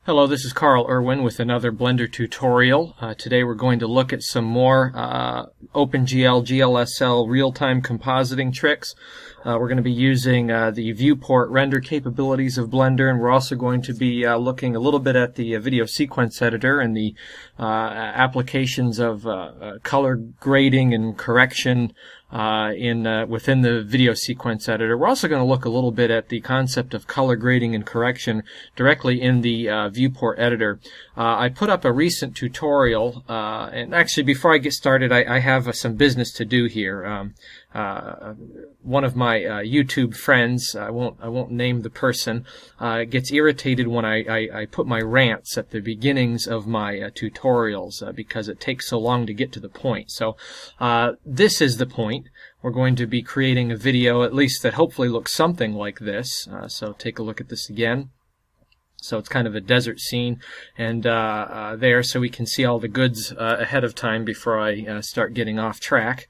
Hello, this is Carl Irwin with another Blender tutorial. Today we're going to look at some more OpenGL, GLSL real-time compositing tricks. We're going to be using the Viewport render capabilities of Blender, and we're also going to be looking a little bit at the video sequence editor and the applications of color grading and correction within the video sequence editor. We're also going to look a little bit at the concept of color grading and correction directly in the Viewport editor. I put up a recent tutorial, and actually before I get started, I have some business to do here. One of my YouTube friends, I won't name the person, gets irritated when I put my rants at the beginnings of my tutorials because it takes so long to get to the point. So this is the point. We're going to be creating a video at least that hopefully looks something like this. So take a look at this again. So it's kind of a desert scene, and there, so we can see all the goods ahead of time before I start getting off track.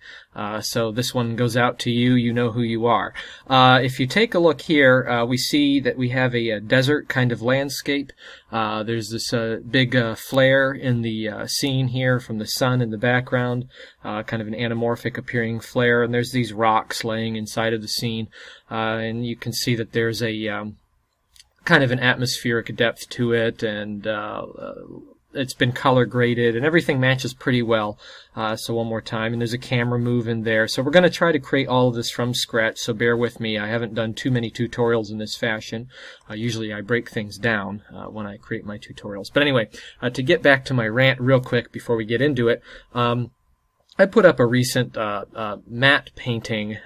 So this one goes out to you. You know who you are. If you take a look here, we see that we have a desert kind of landscape. There's this big flare in the scene here from the sun in the background, kind of an anamorphic appearing flare, and there's these rocks laying inside of the scene, and you can see that there's a kind of an atmospheric depth to it, and it's been color graded, and everything matches pretty well. So one more time, and there's a camera move in there. So we're going to try to create all of this from scratch, so bear with me. I haven't done too many tutorials in this fashion. Usually I break things down when I create my tutorials. But anyway, to get back to my rant real quick before we get into it, I put up a recent matte painting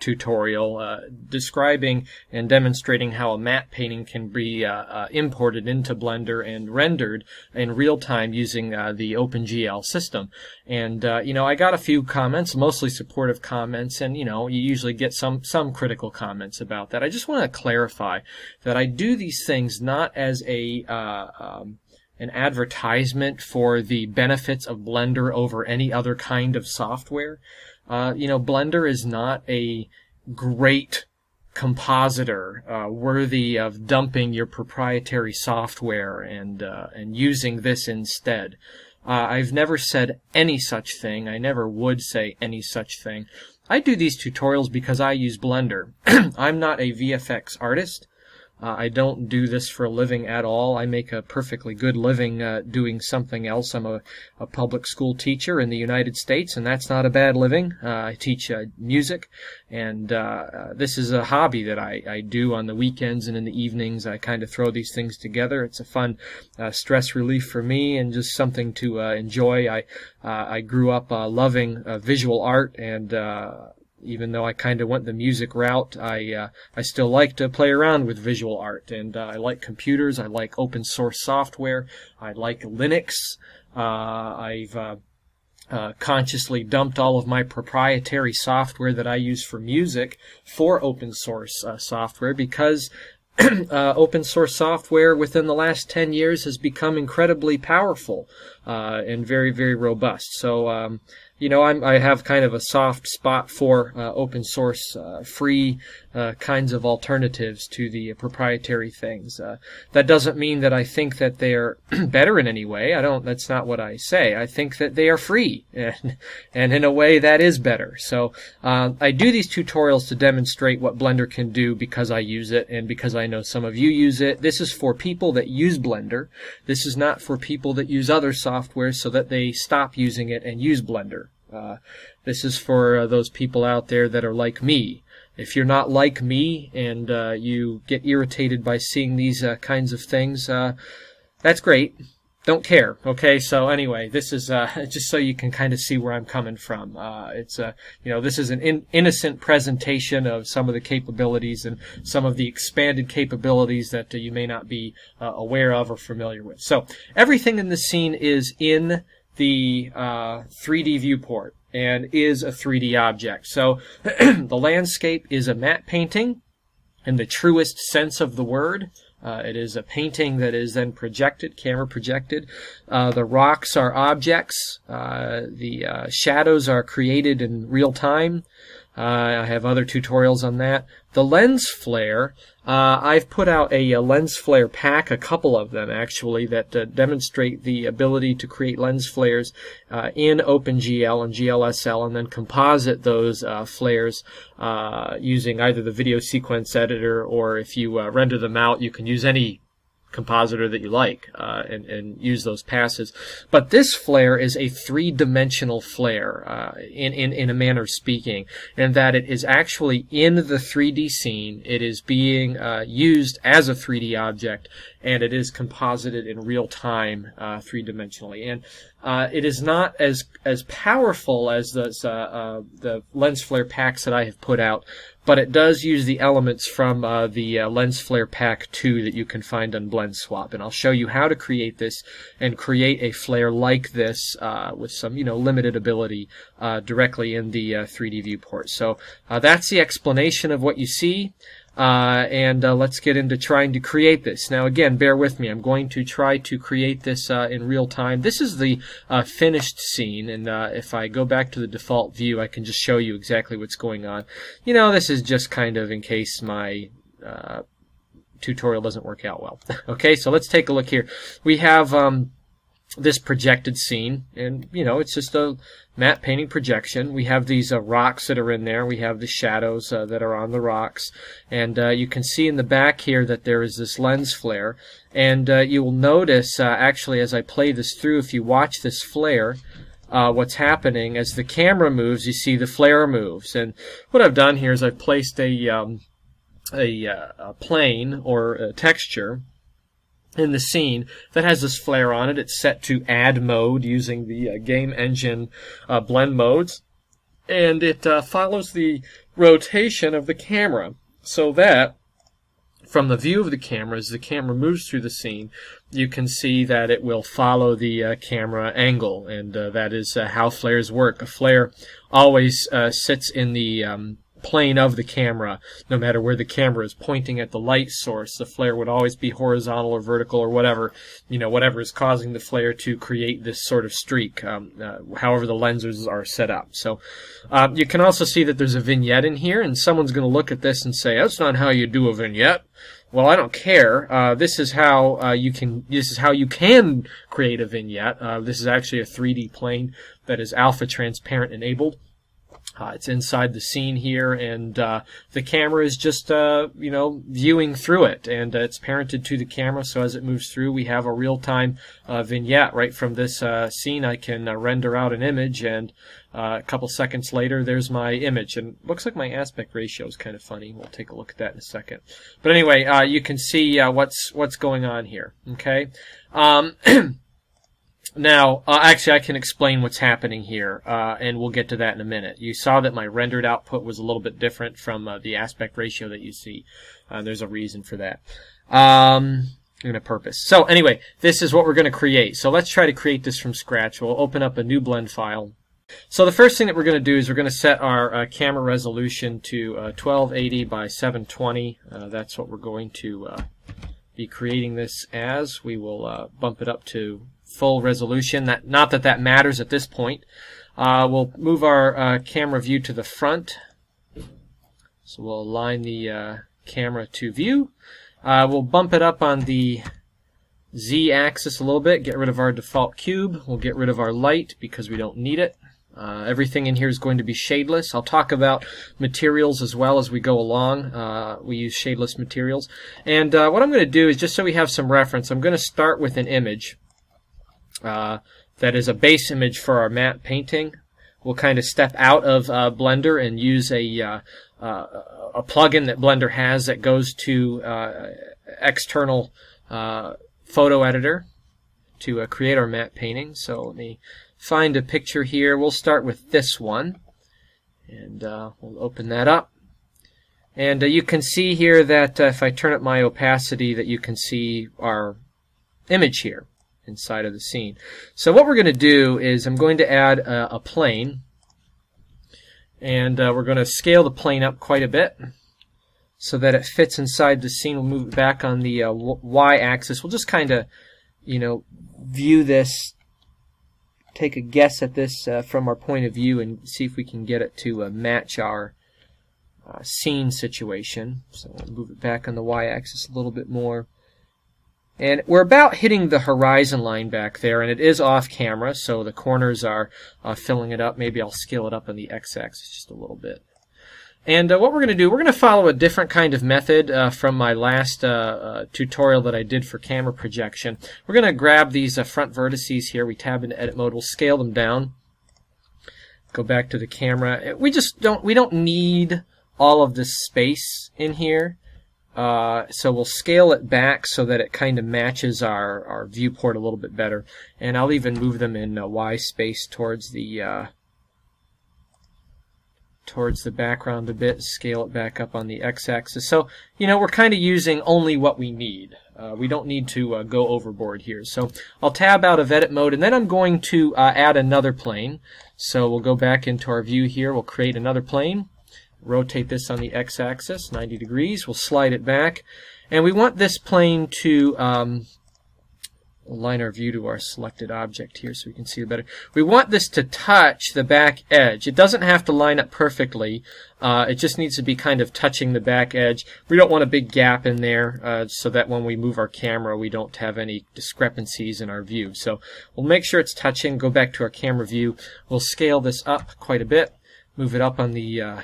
tutorial describing and demonstrating how a matte painting can be imported into Blender and rendered in real time using the OpenGL system. And you know, I got a few comments, mostly supportive comments, and you know, you usually get some critical comments about that. I just want to clarify that I do these things not as an advertisement for the benefits of Blender over any other kind of software. You know, Blender is not a great compositor worthy of dumping your proprietary software and using this instead. I've never said any such thing. I never would say any such thing. I do these tutorials because I use Blender. I'm not a VFX artist. I don't do this for a living at all. I make a perfectly good living doing something else. I'm a public school teacher in the United States, and that's not a bad living. I teach music, and this is a hobby that I do on the weekends and in the evenings. I kind of throw these things together. It's a fun stress relief for me and just something to enjoy. I grew up loving visual art, and even though I kind of went the music route, I still like to play around with visual art, and I like computers. I like open source software. I like Linux. I've consciously dumped all of my proprietary software that I use for music for open source software because open source software within the last 10 years has become incredibly powerful and very, very robust. So you know, I have kind of a soft spot for open source, free kinds of alternatives to the proprietary things. That doesn't mean that I think that they're better in any way. That's not what I say. I think that they are free, and in a way that is better. So I do these tutorials to demonstrate what Blender can do because I use it and because I know some of you use it. This is for people that use Blender. This is not for people that use other software so that they stop using it and use Blender. This is for those people out there that are like me. If you're not like me and you get irritated by seeing these kinds of things, that's great. Don't care. Okay, so anyway, this is just so you can kind of see where I'm coming from. It's you know, this is an innocent presentation of some of the capabilities and some of the expanded capabilities that you may not be aware of or familiar with. So everything in the scene is in the 3D viewport and is a 3D object. So the landscape is a matte painting in the truest sense of the word. It is a painting that is then projected, camera projected. The rocks are objects. The shadows are created in real time. I have other tutorials on that. The lens flare, I've put out a lens flare pack, a couple of them actually, that demonstrate the ability to create lens flares in OpenGL and GLSL, and then composite those flares using either the video sequence editor, or if you render them out, you can use any compositor that you like and use those passes. But this flare is a three-dimensional flare in a manner of speaking, and that it is actually in the 3D scene. It is being used as a 3D object, and it is composited in real time three-dimensionally. And it is not as powerful as the lens flare packs that I have put out, but it does use the elements from the Lens Flare Pack 2 that you can find on BlendSwap. And I'll show you how to create this and create a flare like this with some, limited ability directly in the 3D viewport. So that's the explanation of what you see. And let's get into trying to create this. Now again, bear with me. I'm going to try to create this in real time. This is the finished scene, and if I go back to the default view, I can just show you exactly what's going on. This is just kind of in case my tutorial doesn't work out well. Okay, so let's take a look here. We have this projected scene, and it's just a matte painting projection. We have these rocks that are in there. We have the shadows that are on the rocks, and you can see in the back here that there is this lens flare, and you will notice actually as I play this through, if you watch this flare, what's happening as the camera moves, you see the flare moves. And what I've done here is I've placed a plane or a texture in the scene that has this flare on it. It's set to add mode using the game engine blend modes, and it follows the rotation of the camera, so that from the view of the camera, as the camera moves through the scene, you can see that it will follow the camera angle, and that is how flares work. A flare always sits in the plane of the camera. No matter where the camera is pointing at the light source, the flare would always be horizontal or vertical or whatever, whatever is causing the flare to create this sort of streak, however the lenses are set up. So you can also see that there's a vignette in here, and someone's going to look at this and say, that's not how you do a vignette. Well, I don't care. This is how you can create a vignette. This is actually a 3D plane that is alpha transparent enabled. It's inside the scene here, and the camera is just, viewing through it, and it's parented to the camera, so as it moves through, we have a real-time vignette. Right from this scene, I can render out an image, and a couple seconds later, there's my image. And it looks like my aspect ratio is kind of funny. We'll take a look at that in a second. But anyway, you can see what's going on here, okay? Now, actually, I can explain what's happening here, and we'll get to that in a minute. You saw that my rendered output was a little bit different from the aspect ratio that you see. There's a reason for that, and a purpose. So anyway, this is what we're going to create. So let's try to create this from scratch. We'll open up a new blend file. So the first thing that we're going to do is we're going to set our camera resolution to 1280 by 720. That's what we're going to be creating this as. We will bump it up to full resolution. Not that that matters at this point. We'll move our camera view to the front. So we'll align the camera to view. We'll bump it up on the Z-axis a little bit, get rid of our default cube. We'll get rid of our light because we don't need it. Everything in here is going to be shadeless. I'll talk about materials as well as we go along. We use shadeless materials. And what I'm going to do is, just so we have some reference, I'm going to start with an image that is a base image for our matte painting. We'll kind of step out of Blender and use a plugin that Blender has that goes to external photo editor to create our matte painting. So let me find a picture here. We'll start with this one, and we'll open that up. And you can see here that if I turn up my opacity, that you can see our image here inside of the scene. So what we're going to do is I'm going to add a plane, and we're going to scale the plane up quite a bit so that it fits inside the scene. We'll move it back on the y-axis. We'll just kind of, view this, take a guess at this from our point of view, and see if we can get it to match our scene situation. So I'll move it back on the y-axis a little bit more. And we're about hitting the horizon line back there, and it is off camera, so the corners are filling it up. Maybe I'll scale it up on the x-axis just a little bit. And what we're going to do, we're going to follow a different kind of method from my last tutorial that I did for camera projection. We're going to grab these front vertices here. We tab into edit mode. We'll scale them down. Go back to the camera. We don't need all of this space in here. So we'll scale it back so that it kind of matches our viewport a little bit better. And I'll even move them in Y space towards the background a bit, scale it back up on the x-axis. So, you know, we're kind of using only what we need. We don't need to go overboard here. So I'll tab out of edit mode, and then I'm going to add another plane. So we'll go back into our view here. We'll create another plane. Rotate this on the x-axis, 90 degrees. We'll slide it back. And we want this plane to align our view to our selected object here so we can see it better. We want this to touch the back edge. It doesn't have to line up perfectly. It just needs to be kind of touching the back edge. We don't want a big gap in there so that when we move our camera we don't have any discrepancies in our view. So we'll make sure it's touching. Go back to our camera view. We'll scale this up quite a bit. Move it up on the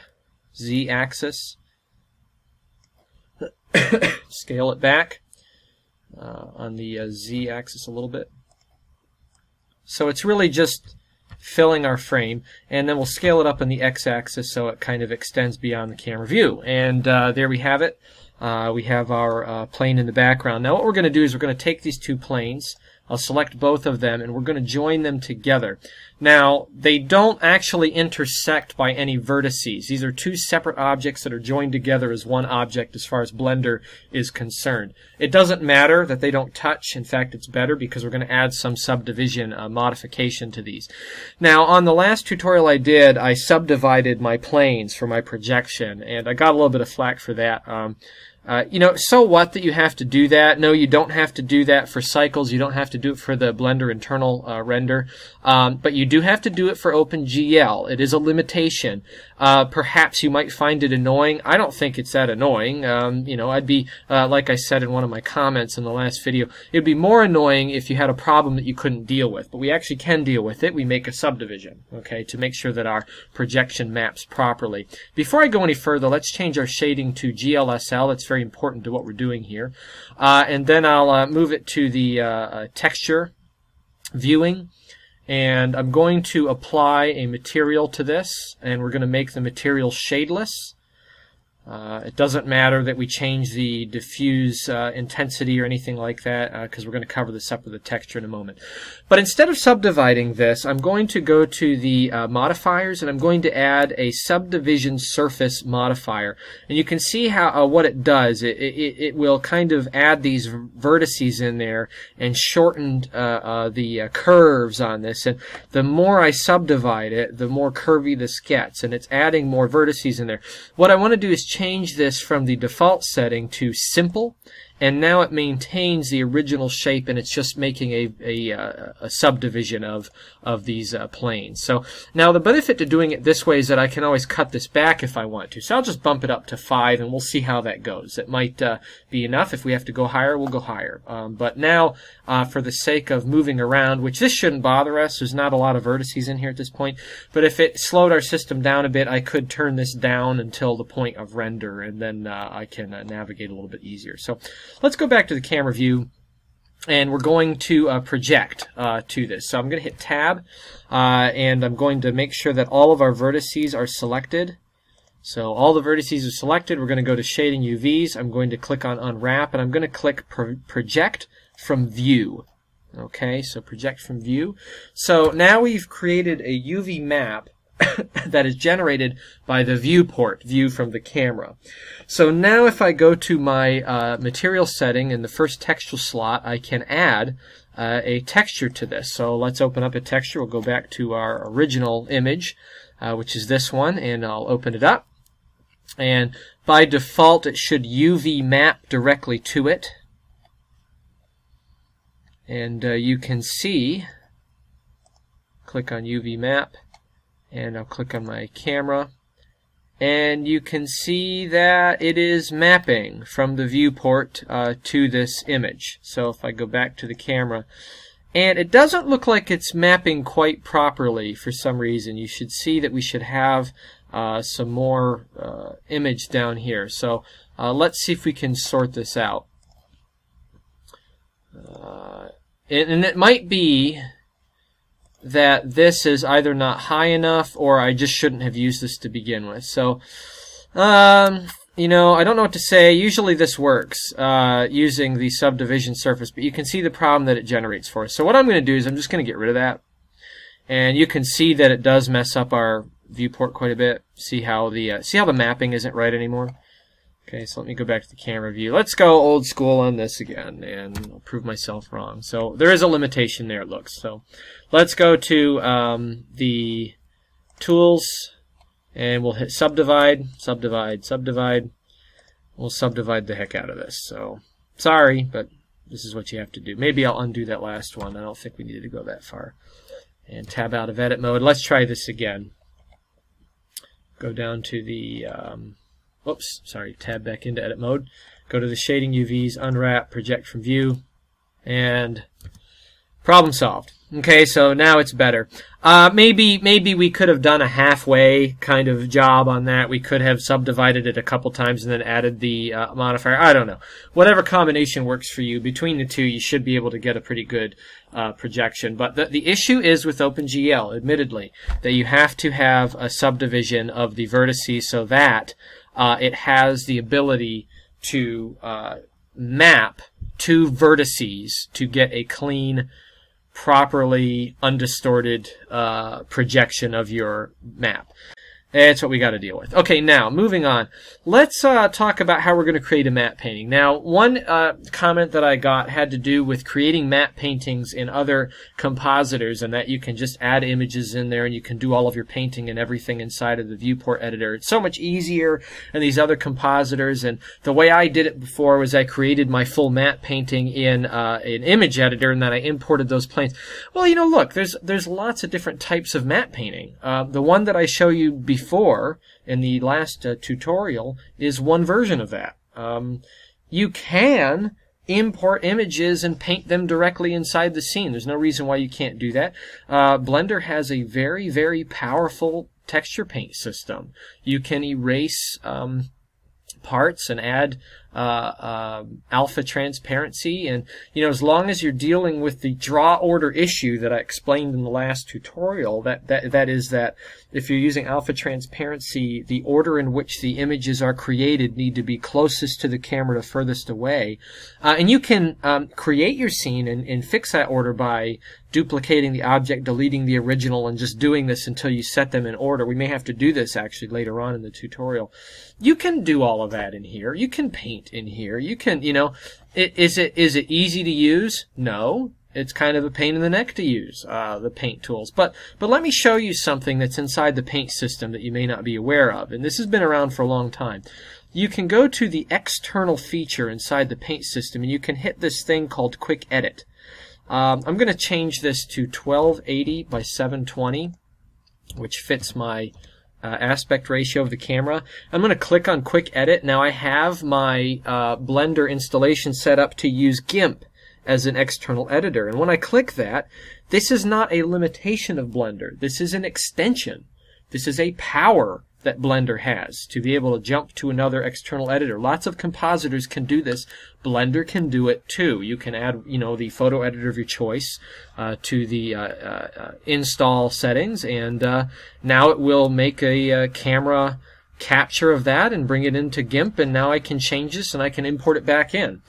z-axis. Scale it back on the z-axis a little bit. So it's really just filling our frame, and then we'll scale it up on the x-axis so it kind of extends beyond the camera view. And there we have it. We have our plane in the background. Now what we're going to do is we're going to take these two planes. I'll select both of them, and we're going to join them together. Now, they don't actually intersect by any vertices. These are two separate objects that are joined together as one object as far as Blender is concerned. It doesn't matter that they don't touch. In fact, it's better because we're going to add some subdivision modification to these. Now, on the last tutorial I did, I subdivided my planes for my projection, and I got a little bit of flack for that. You know, so what that you have to do that? No, you don't have to do that for cycles. You don't have to do it for the Blender internal render. But you do have to do it for OpenGL. It is a limitation. Perhaps you might find it annoying. I don't think it's that annoying. You know, I'd be, like I said in one of my comments in the last video, it'd be more annoying if you had a problem that you couldn't deal with. But we actually can deal with it. We make a subdivision, okay, to make sure that our projection maps properly. Before I go any further, let's change our shading to GLSL. It's very important to what we're doing here. And then I'll move it to the texture viewing. And I'm going to apply a material to this, and we're going to make the material shadeless. It doesn't matter that we change the diffuse intensity or anything like that because we're going to cover this up with the texture in a moment. But instead of subdividing this, I'm going to go to the modifiers, and I'm going to add a subdivision surface modifier. And you can see how what it does. It will kind of add these vertices in there and shorten the curves on this. And the more I subdivide it, the more curvy this gets, and it's adding more vertices in there. What I want to do is change this from the default setting to simple, and now it maintains the original shape, and it's just making a subdivision of these planes. So now the benefit to doing it this way is that I can always cut this back if I want to. So I'll just bump it up to 5, and we'll see how that goes. It might be enough. If we have to go higher, we'll go higher. But now, for the sake of moving around, which this shouldn't bother us, there's not a lot of vertices in here at this point, but if it slowed our system down a bit, I could turn this down until the point of render, and then I can navigate a little bit easier. So let's go back to the camera view, and we're going to project to this. So I'm going to hit Tab, and I'm going to make sure that all of our vertices are selected. So all the vertices are selected. We're going to go to Shading UVs. I'm going to click on Unwrap, and I'm going to click Project from View. Okay, so Project from View. So now we've created a UV map that is generated by the viewport view from the camera. So now if I go to my material setting in the first texture slot, I can add a texture to this. So let's open up a texture. We'll go back to our original image, which is this one, and I'll open it up. And by default, it should UV map directly to it. And you can see, click on UV map, and I'll click on my camera, and you can see that it is mapping from the viewport to this image. So if I go back to the camera, and it doesn't look like it's mapping quite properly for some reason. You should see that we should have some more image down here. So let's see if we can sort this out. And it might be that this is either not high enough or I just shouldn't have used this to begin with. So, you know, I don't know what to say. Usually this works using the subdivision surface, but you can see the problem that it generates for us. So what I'm going to do is I'm just going to get rid of that. And you can see that it does mess up our viewport quite a bit. See how the mapping isn't right anymore? Okay, so let me go back to the camera view. Let's go old school on this again, and I'll prove myself wrong. So there is a limitation there, it looks. So let's go to the tools, and we'll hit subdivide, subdivide, subdivide. We'll subdivide the heck out of this. So sorry, but this is what you have to do. Maybe I'll undo that last one. I don't think we needed to go that far. And tab out of edit mode. Let's try this again. Go down to the tab back into edit mode. Go to the shading UVs, unwrap, project from view, and problem solved. Okay, so now it's better. Maybe we could have done a halfway kind of job on that. We could have subdivided it a couple times and then added the modifier. I don't know. Whatever combination works for you, between the two, you should be able to get a pretty good projection. But the issue is with OpenGL, admittedly, that you have to have a subdivision of the vertices so that it has the ability to map two vertices to get a clean, properly undistorted projection of your map. That's what we got to deal with. Okay, now, moving on. Let's talk about how we're going to create a map painting. Now, one comment that I got had to do with creating map paintings in other compositors, and that you can just add images in there and you can do all of your painting and everything inside of the viewport editor. It's so much easier in these other compositors, and the way I did it before was I created my full map painting in an image editor, and then I imported those planes. Well, you know, look, there's lots of different types of map painting. The one that I show you before in the last tutorial is one version of that. You can import images and paint them directly inside the scene. There's no reason why you can't do that. Blender has a very, very powerful texture paint system. You can erase parts and add alpha transparency, and you know, as long as you're dealing with the draw order issue that I explained in the last tutorial, that is that if you're using alpha transparency, the order in which the images are created need to be closest to the camera to furthest away, and you can create your scene and fix that order by duplicating the object, deleting the original, and just doing this until you set them in order. We may have to do this actually later on in the tutorial. You can do all of that in here. You can paint in here. You can, you know, is it easy to use? No. It's kind of a pain in the neck to use, the paint tools. But let me show you something that's inside the paint system that you may not be aware of. And this has been around for a long time. You can go to the external feature inside the paint system, and you can hit this thing called Quick Edit. I'm going to change this to 1280 by 720, which fits my aspect ratio of the camera. I'm going to click on Quick Edit. Now I have my Blender installation set up to use GIMP as an external editor. And when I click that, this is not a limitation of Blender. This is an extension. This is a power that Blender has to be able to jump to another external editor. Lots of compositors can do this. Blender can do it too. You can add, you know, the photo editor of your choice to the install settings, and now it will make a camera capture of that and bring it into GIMP, and now I can change this and I can import it back in.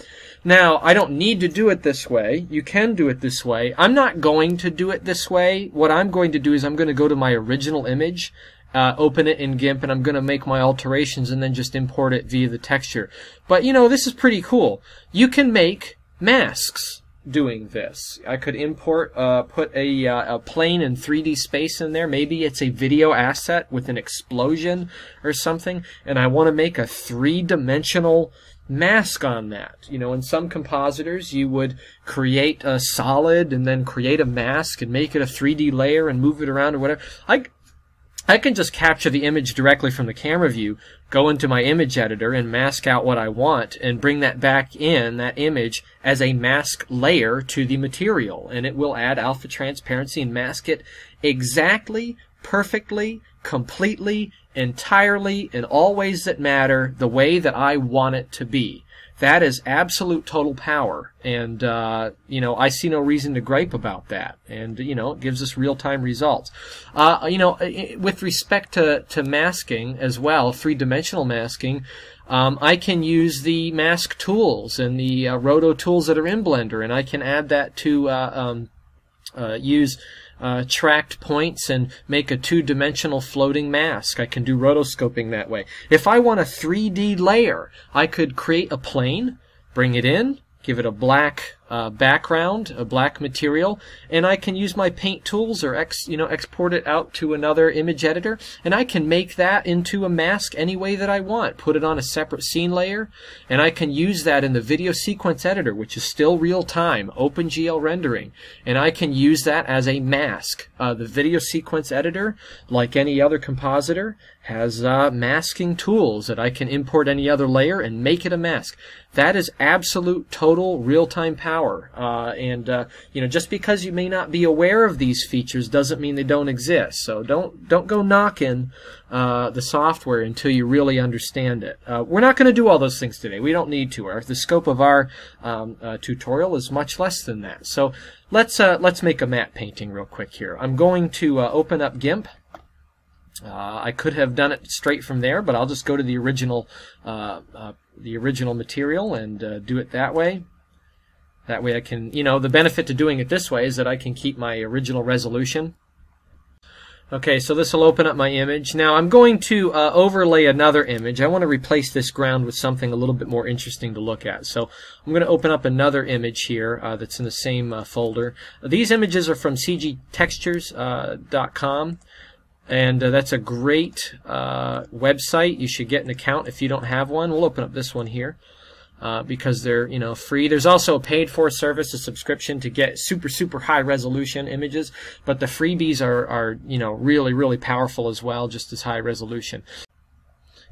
Now, I don't need to do it this way. You can do it this way. I'm not going to do it this way. What I'm going to do is I'm going to go to my original image, open it in GIMP, and I'm going to make my alterations and then just import it via the texture. But, you know, this is pretty cool. You can make masks doing this. I could import, put a plane in 3D space in there. Maybe it's a video asset with an explosion or something, and I want to make a three-dimensional mask on that. You know, in some compositors you would create a solid and then create a mask and make it a 3D layer and move it around or whatever. I can just capture the image directly from the camera view, go into my image editor and mask out what I want and bring that back in, that image, as a mask layer to the material. And it will add alpha transparency and mask it exactly, perfectly, completely, entirely, in all ways that matter, the way that I want it to be. That is absolute total power, and you know, I see no reason to gripe about that. And you know, it gives us real-time results. You know, with respect to masking as well, three-dimensional masking, I can use the mask tools and the Roto tools that are in Blender, and I can add that to use tracked points and make a two-dimensional floating mask. I can do rotoscoping that way. If I want a 3D layer, I could create a plane, bring it in, give it a black background, a black material, and I can use my paint tools or export it out to another image editor, and I can make that into a mask any way that I want. Put it on a separate scene layer, and I can use that in the video sequence editor, which is still real time, OpenGL rendering, and I can use that as a mask. The video sequence editor, like any other compositor, has masking tools that I can import any other layer and make it a mask. That is absolute total real-time power. You know, just because you may not be aware of these features doesn't mean they don't exist. So don't go knocking the software until you really understand it. We're not going to do all those things today. We don't need to. The scope of our tutorial is much less than that. So let's make a matte painting real quick here. I'm going to open up GIMP. I could have done it straight from there, but I'll just go to the original material and do it that way. That way I can, you know, the benefit to doing it this way is that I can keep my original resolution. Okay, so this will open up my image. Now I'm going to overlay another image. I want to replace this ground with something a little bit more interesting to look at. So I'm going to open up another image here that's in the same folder. These images are from cgtextures.com. And that's a great website. You should get an account if you don't have one. We'll open up this one here because they're, you know, free. There's also a paid-for service, a subscription to get super high resolution images. But the freebies are you know, really powerful as well, just as high resolution.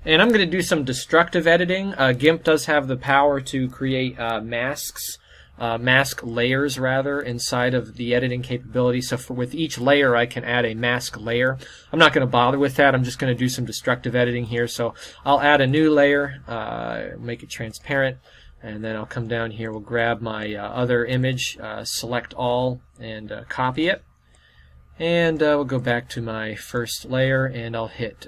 And I'm going to do some destructive editing. GIMP does have the power to create masks. Mask layers rather inside of the editing capability. So with each layer I can add a mask layer. I'm not going to bother with that. I'm just going to do some destructive editing here. So I'll add a new layer, make it transparent, and then I'll come down here. We'll grab my other image, select all, and copy it. And we'll go back to my first layer, and I'll hit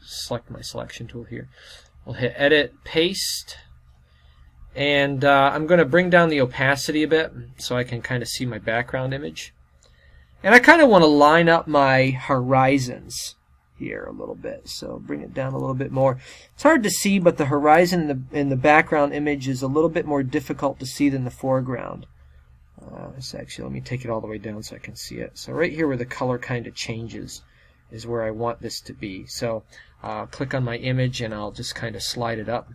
select my selection tool here. I'll hit edit, paste. And I'm going to bring down the opacity a bit so I can kind of see my background image. And I kind of want to line up my horizons here a little bit. So bring it down a little bit more. It's hard to see, but the horizon in the background image is a little bit more difficult to see than the foreground. Let me take it all the way down so I can see it. So right here where the color kind of changes is where I want this to be. So click on my image and I'll just kind of slide it up.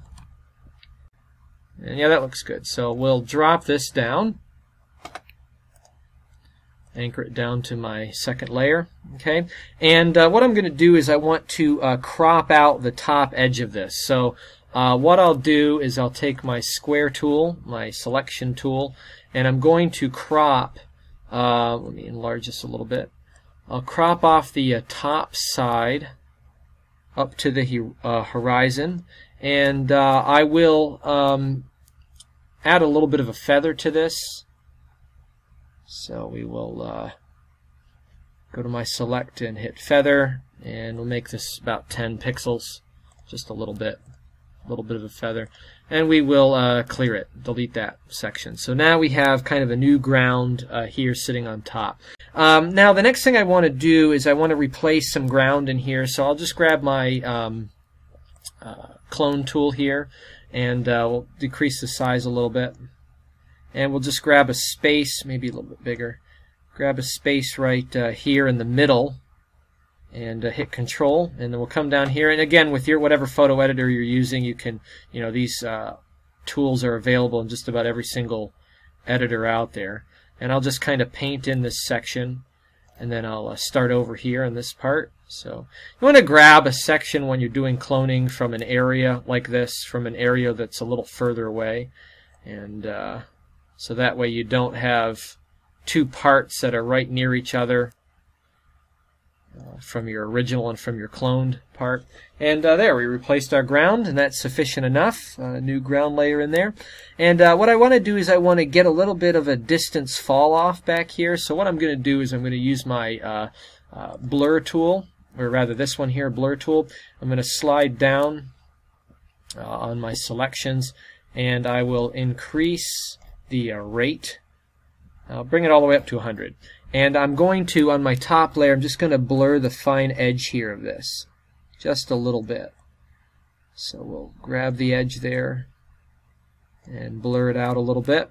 And yeah, that looks good. So we'll drop this down, anchor it down to my second layer. Okay, and what I'm going to do is I want to crop out the top edge of this. So what I'll do is I'll take my square tool, my selection tool, and I'm going to crop. Let me enlarge this a little bit. I'll crop off the top side up to the horizon, and I will add a little bit of a feather to this. So we will go to my select and hit feather, and we'll make this about 10 pixels, just a little bit of a feather, and we will clear it, delete that section. So now we have kind of a new ground here sitting on top. Now the next thing I want to do is I want to replace some ground in here, so I'll just grab my clone tool here, and we'll decrease the size a little bit, and we'll just grab a space, maybe a little bit bigger, grab a space right here in the middle, and hit Control, and then we'll come down here, and again with your whatever photo editor you're using, you can, you know, these tools are available in just about every single editor out there, and I'll just kind of paint in this section, and then I'll start over here in this part. So you want to grab a section when you're doing cloning from an area like this, from an area that's a little further away, and so that way you don't have two parts that are right near each other from your original and from your cloned part. And there, we replaced our ground, and that's sufficient enough. New ground layer in there. And what I want to do is I want to get a little bit of a distance fall off back here. So what I'm going to do is I'm going to use my blur tool, or rather this one here, blur tool. I'm going to slide down on my selections, and I will increase the rate. I'll bring it all the way up to 100. And I'm going to, on my top layer, I'm just going to blur the fine edge here of this. Just a little bit. So we'll grab the edge there and blur it out a little bit.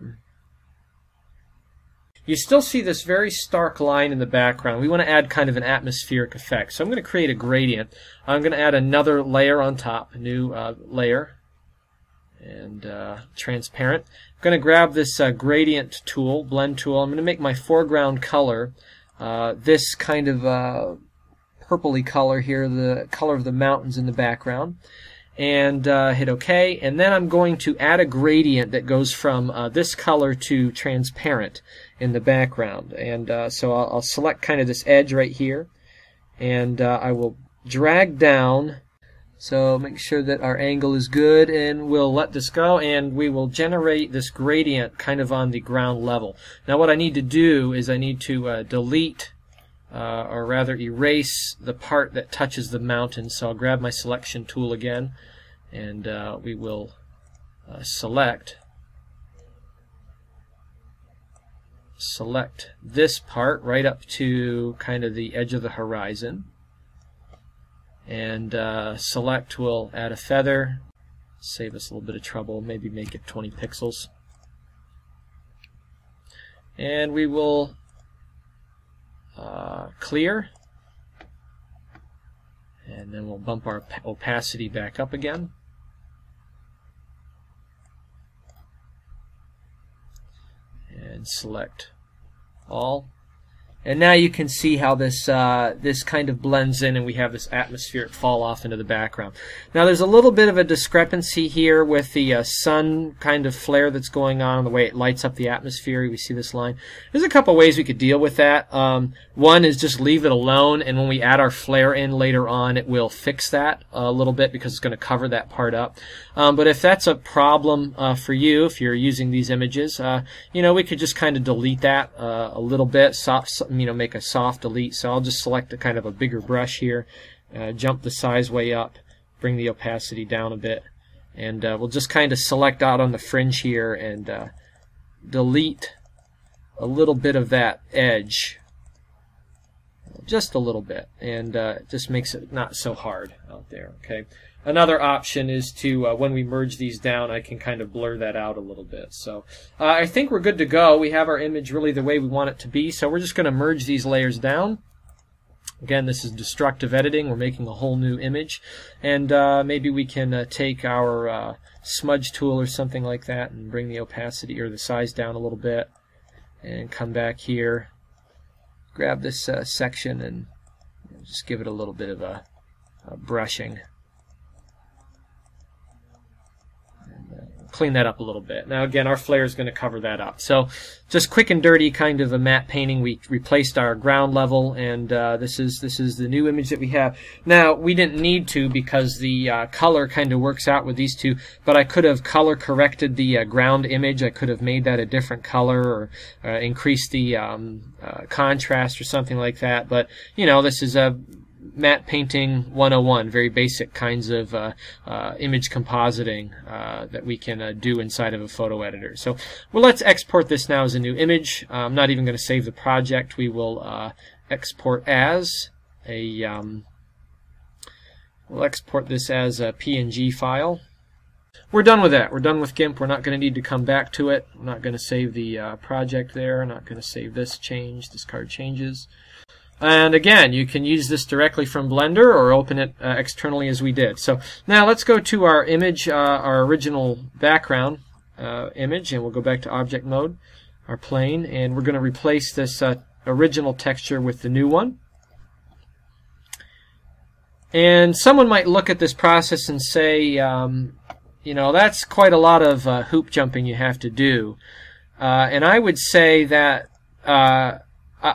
You still see this very stark line in the background. We want to add kind of an atmospheric effect. So I'm going to create a gradient. I'm going to add another layer on top, a new layer, and transparent. I'm going to grab this gradient tool, blend tool. I'm going to make my foreground color this kind of purpley color here, the color of the mountains in the background, and hit OK. And then I'm going to add a gradient that goes from this color to transparent in the background. And so I'll select kind of this edge right here, and I will drag down. So make sure that our angle is good, and we'll let this go, and we will generate this gradient kind of on the ground level. Now what I need to do is I need to delete, or rather erase, the part that touches the mountain. So I'll grab my selection tool again, and we will select this part right up to kind of the edge of the horizon. And select will add a feather, save us a little bit of trouble, maybe make it 20 pixels. And we will clear, and then we'll bump our opacity back up again. And select all. And now you can see how this this kind of blends in, and we have this atmospheric fall off into the background. Now there's a little bit of a discrepancy here with the sun kind of flare that's going on, the way it lights up the atmosphere. We see this line. There's a couple ways we could deal with that. One is just leave it alone, and when we add our flare in later on, it will fix that a little bit because it's going to cover that part up. But if that's a problem for you, if you're using these images, you know, we could just kind of delete that a little bit, make a soft delete. So I'll just select a kind of a bigger brush here, jump the size way up, bring the opacity down a bit, and we'll just kind of select out on the fringe here and delete a little bit of that edge, just a little bit, and it just makes it not so hard out there. Okay. Another option is to, when we merge these down, I can kind of blur that out a little bit. So I think we're good to go. We have our image really the way we want it to be. So we're just going to merge these layers down. Again, this is destructive editing. We're making a whole new image. And maybe we can take our smudge tool or something like that and bring the opacity or the size down a little bit. And come back here, grab this section, and just give it a little bit of a brushing. Clean that up a little bit. Now again, our flare is going to cover that up. So just quick and dirty kind of a matte painting. We replaced our ground level, and this is the new image that we have. Now we didn't need to because the color kind of works out with these two, but I could have color corrected the ground image. I could have made that a different color, or increased the contrast or something like that. But you know, this is a matte painting 101, very basic kinds of image compositing that we can do inside of a photo editor. So, well, let's export this now as a new image. I'm not even going to save the project. We will export as a we'll export this as a PNG file. We're done with that. We're done with GIMP. We're not going to need to come back to it. I'm not going to save the project there. I'm not going to save this change, discard changes. And again, you can use this directly from Blender or open it externally as we did. So now let's go to our image, our original background image, and we'll go back to object mode, our plane, and we're going to replace this original texture with the new one. And someone might look at this process and say, you know, that's quite a lot of hoop jumping you have to do. And I would say that,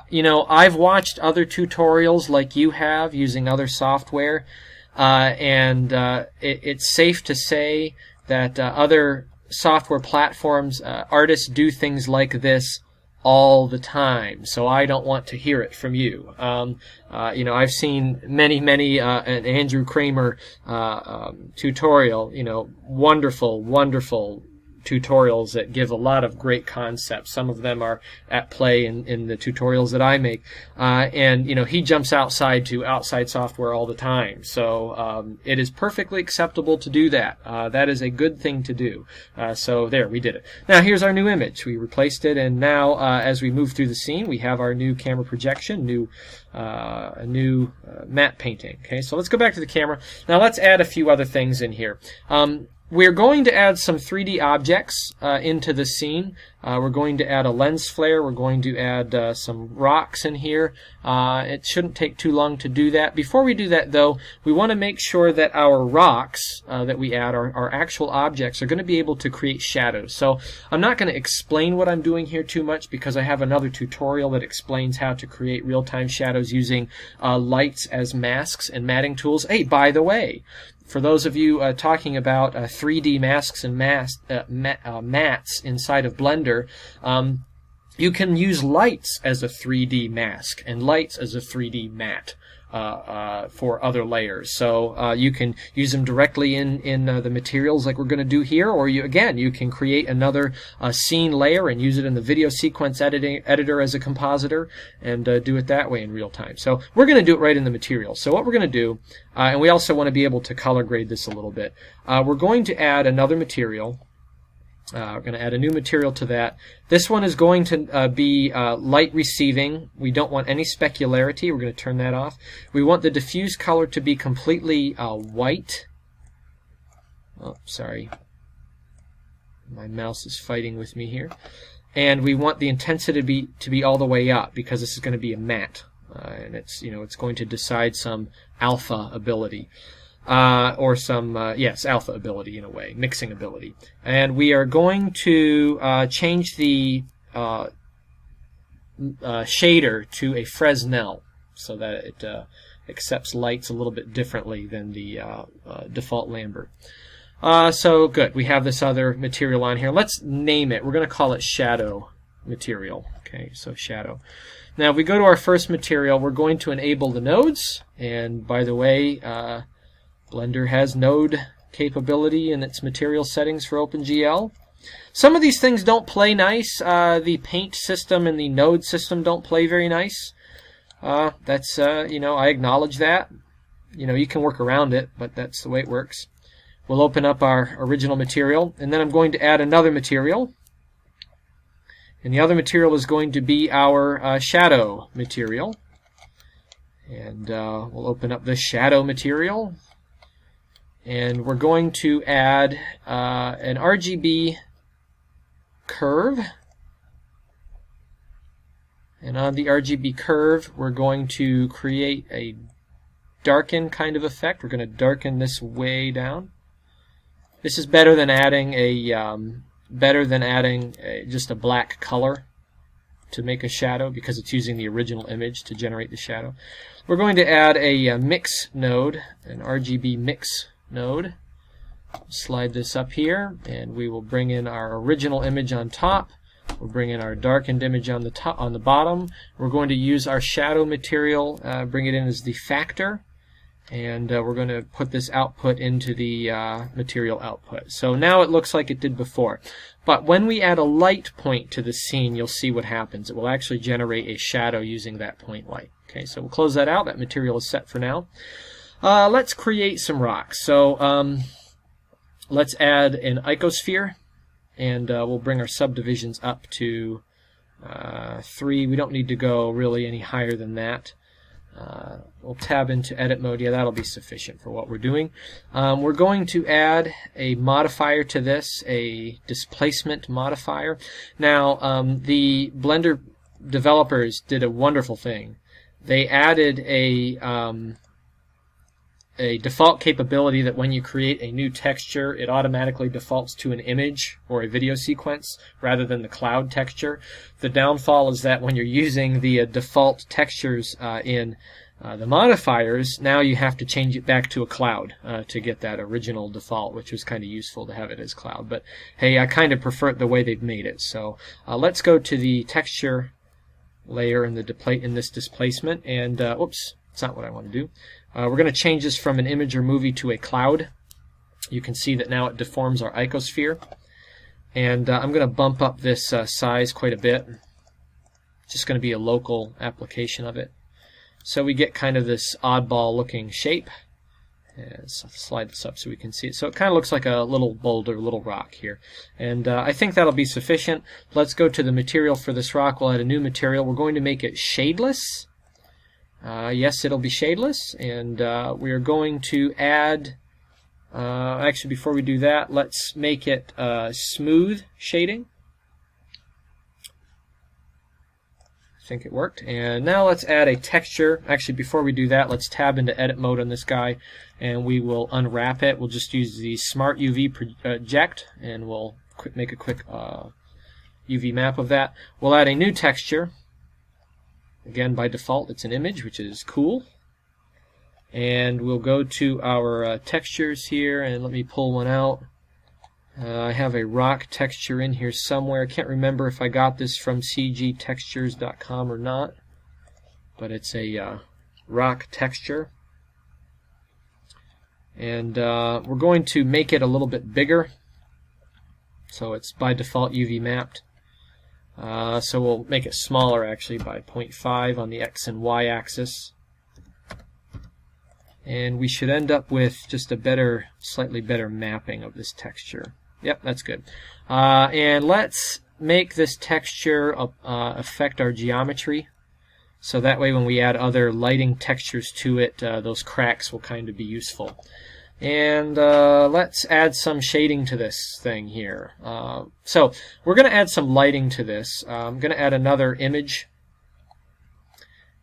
you know, I've watched other tutorials like you have using other software, and it's safe to say that other software platforms, artists do things like this all the time, so I don't want to hear it from you. You know, I've seen many an Andrew Kramer tutorial, you know, wonderful tutorials that give a lot of great concepts. Some of them are at play in the tutorials that I make, and you know, he jumps outside software all the time, so it is perfectly acceptable to do that. That is a good thing to do. So there, we did it. Now here's our new image. We replaced it, and now as we move through the scene, we have our new camera projection, a new matte painting. Okay, so let's go back to the camera. Now let's add a few other things in here. We're going to add some 3D objects into the scene. We're going to add a lens flare. We're going to add some rocks in here. It shouldn't take too long to do that. Before we do that, though, we want to make sure that our rocks that we add, our actual objects, are going to be able to create shadows. So I'm not going to explain what I'm doing here too much, because I have another tutorial that explains how to create real-time shadows using lights as masks and matting tools. Hey, by the way, for those of you talking about 3D masks and mats inside of Blender, you can use lights as a 3D mask and lights as a 3D matte for other layers. So you can use them directly in the materials like we're going to do here, or you can create another scene layer and use it in the video sequence editor as a compositor and do it that way in real time. So we're going to do it right in the material. So what we're going to do, and we also want to be able to color grade this a little bit, we're going to add another material. We're going to add a new material to that. This one is going to be light receiving. We don't want any specularity. We're going to turn that off. We want the diffuse color to be completely white. Oh, sorry. My mouse is fighting with me here. And we want the intensity to be all the way up, because this is going to be a matte. And it's, you know, it's going to decide some alpha ability. Or some, yes, alpha ability in a way, mixing ability. And we are going to change the shader to a Fresnel, so that it accepts lights a little bit differently than the default Lambert. So good, we have this other material on here. Let's name it. We're going to call it shadow material. Okay, so shadow. Now if we go to our first material, we're going to enable the nodes. And by the way, Blender has node capability in its material settings for OpenGL. Some of these things don't play nice. The paint system and the node system don't play very nice. That's, you know, I acknowledge that. You know, you can work around it, but that's the way it works. We'll open up our original material, and then I'm going to add another material. And the other material is going to be our shadow material. And we'll open up the shadow material. And we're going to add an RGB curve. And on the RGB curve, we're going to create a darken kind of effect. We're going to darken this way down. This is better than adding just a black color to make a shadow, because it's using the original image to generate the shadow. We're going to add a mix node, an RGB mix node. Slide this up here, and we will bring in our original image on top. We'll bring in our darkened image on the top, on the bottom. We're going to use our shadow material, bring it in as the factor, and we're going to put this output into the material output. So now it looks like it did before. But when we add a light point to the scene, you'll see what happens. It will actually generate a shadow using that point light. Okay, so we'll close that out. That material is set for now. Let's create some rocks. So let's add an icosphere, and we'll bring our subdivisions up to 3. We don't need to go really any higher than that. We'll tab into edit mode. Yeah, that'll be sufficient for what we're doing. We're going to add a modifier to this, a displacement modifier. Now, the Blender developers did a wonderful thing. They added a default capability that when you create a new texture, it automatically defaults to an image or a video sequence rather than the cloud texture. The downfall is that when you're using the default textures in the modifiers, now you have to change it back to a cloud to get that original default, which was kind of useful to have it as cloud. But hey, I kind of prefer it the way they've made it. So let's go to the texture layer in this displacement, and oops, that's not what I want to do. We're going to change this from an image or movie to a cloud. You can see that now it deforms our icosphere, and I'm going to bump up this size quite a bit. It's just going to be a local application of it. So we get kind of this oddball looking shape. Let's slide this up so we can see it. So it kind of looks like a little boulder, little rock here. And I think that'll be sufficient. Let's go to the material for this rock. We'll add a new material. We're going to make it shadeless. Yes, it'll be shadeless. And we are going to add, actually before we do that, let's make it smooth shading. I think it worked. And now let's add a texture. Actually, before we do that, let's tab into edit mode on this guy, and we will unwrap it. We'll just use the Smart UV project, and we'll make a quick UV map of that. We'll add a new texture. Again, by default, it's an image, which is cool. And we'll go to our textures here, and let me pull one out. I have a rock texture in here somewhere. I can't remember if I got this from cgtextures.com or not, but it's a rock texture. And we're going to make it a little bit bigger, so it's by default UV mapped. So we'll make it smaller actually by 0.5 on the X and Y axis. And we should end up with just a better, slightly better mapping of this texture. Yep, that's good. And let's make this texture affect our geometry. So that way when we add other lighting textures to it, those cracks will kind of be useful. And let's add some shading to this thing here. So we're going to add some lighting to this. I'm going to add another image.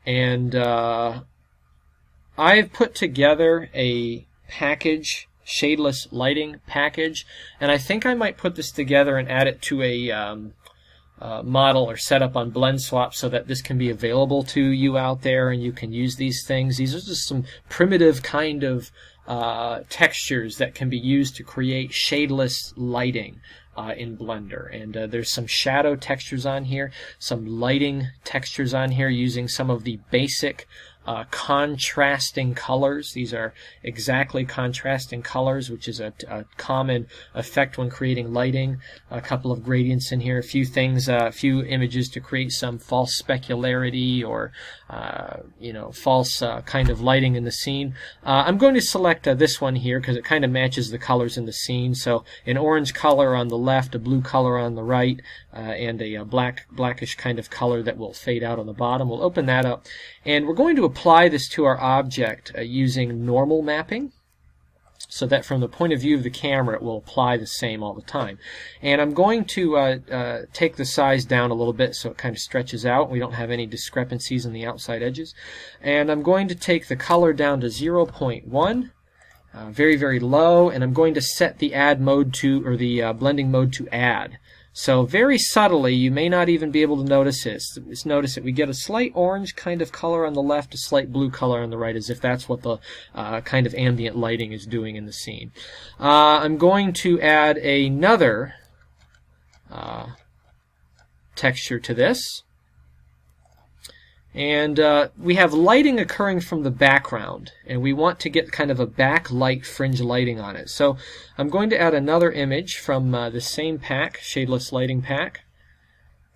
And I've put together a package, shadeless lighting package, and I think I might put this together and add it to a model or setup on BlendSwap so that this can be available to you out there and you can use these things. These are just some primitive kind of textures that can be used to create shadeless lighting in Blender. And there's some shadow textures on here, some lighting textures on here using some of the basic contrasting colors. These are exactly contrasting colors, which is a common effect when creating lighting. A couple of gradients in here, a few things, a few images to create some false specularity or false kind of lighting in the scene. I'm going to select this one here because it kind of matches the colors in the scene. So an orange color on the left, a blue color on the right, and a blackish kind of color that will fade out on the bottom. We'll open that up, and we're going to apply this to our object using normal mapping, so that from the point of view of the camera it will apply the same all the time. And I'm going to take the size down a little bit so it kind of stretches out. We don't have any discrepancies in the outside edges. And I'm going to take the color down to 0.1, very, very low, and I'm going to set the add mode to, or the blending mode to add. So very subtly, you may not even be able to notice this. Just notice that we get a slight orange kind of color on the left, a slight blue color on the right, as if that's what the kind of ambient lighting is doing in the scene. I'm going to add another texture to this. And we have lighting occurring from the background, and we want to get kind of a backlight fringe lighting on it. So I'm going to add another image from the same pack, Shadeless Lighting Pack,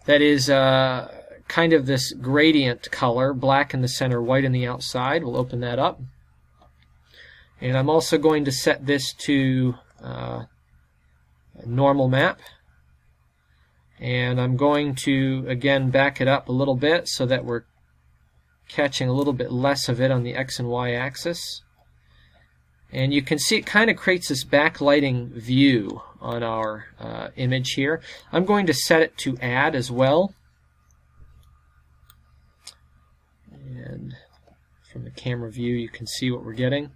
that is kind of this gradient color, black in the center, white in the outside. We'll open that up. And I'm also going to set this to a normal map. And I'm going to, again, back it up a little bit so that we're catching a little bit less of it on the X and Y axis. And you can see it kind of creates this backlighting view on our image here. I'm going to set it to add as well. from the camera view, you can see what we're getting.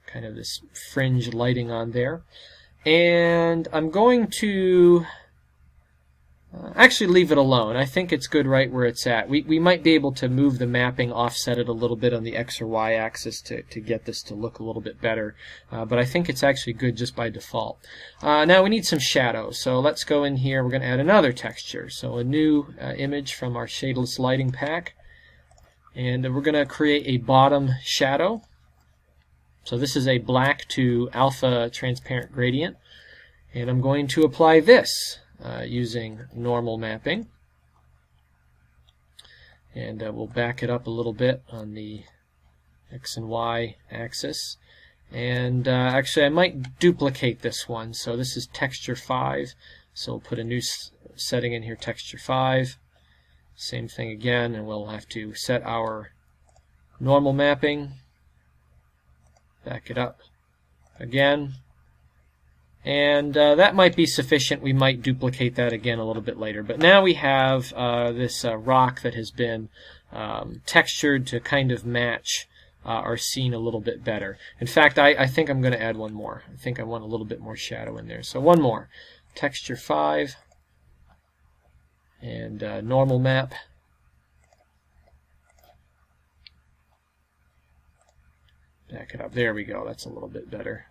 Kind of this fringe lighting on there. And I'm going to actually leave it alone. I think it's good right where it's at. We might be able to move the mapping, offset it a little bit on the X or Y axis to get this to look a little bit better. But I think it's actually good just by default. Now we need some shadow. So let's go in here. We're going to add another texture. So a new image from our Shadeless lighting pack. And we're going to create a bottom shadow. So this is a black to alpha transparent gradient. And I'm going to apply this using normal mapping. And we'll back it up a little bit on the X and Y axis. And actually I might duplicate this one. So this is texture 5. So we'll put a new setting in here, texture 5. Same thing again, and we'll have to set our normal mapping. Back it up again. And that might be sufficient. We might duplicate that again a little bit later. But now we have this rock that has been textured to kind of match our scene a little bit better. In fact, I think I'm going to add one more. I think I want a little bit more shadow in there. So one more. Texture 5. And normal map. Back it up. There we go. That's a little bit better.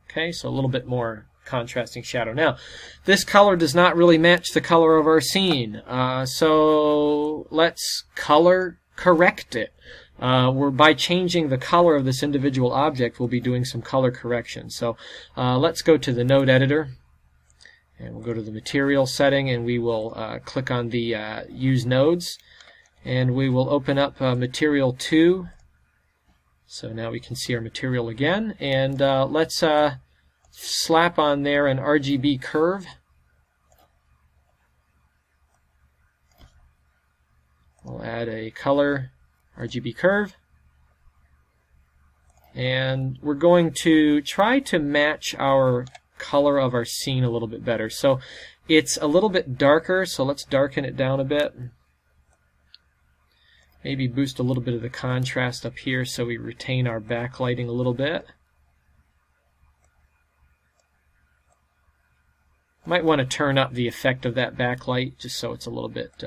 Okay, so a little bit more contrasting shadow. Now, this color does not really match the color of our scene. So let's color correct it. By changing the color of this individual object, we'll be doing some color correction. So let's go to the node editor. And we'll go to the material setting, and we will click on the use nodes. And we will open up material 2. So now we can see our material again, and let's slap on there an RGB curve. We'll add a color RGB curve, and we're going to try to match our color of our scene a little bit better. So it's a little bit darker, so let's darken it down a bit. Maybe boost a little bit of the contrast up here so we retain our backlighting a little bit. Might want to turn up the effect of that backlight just so it's a little bit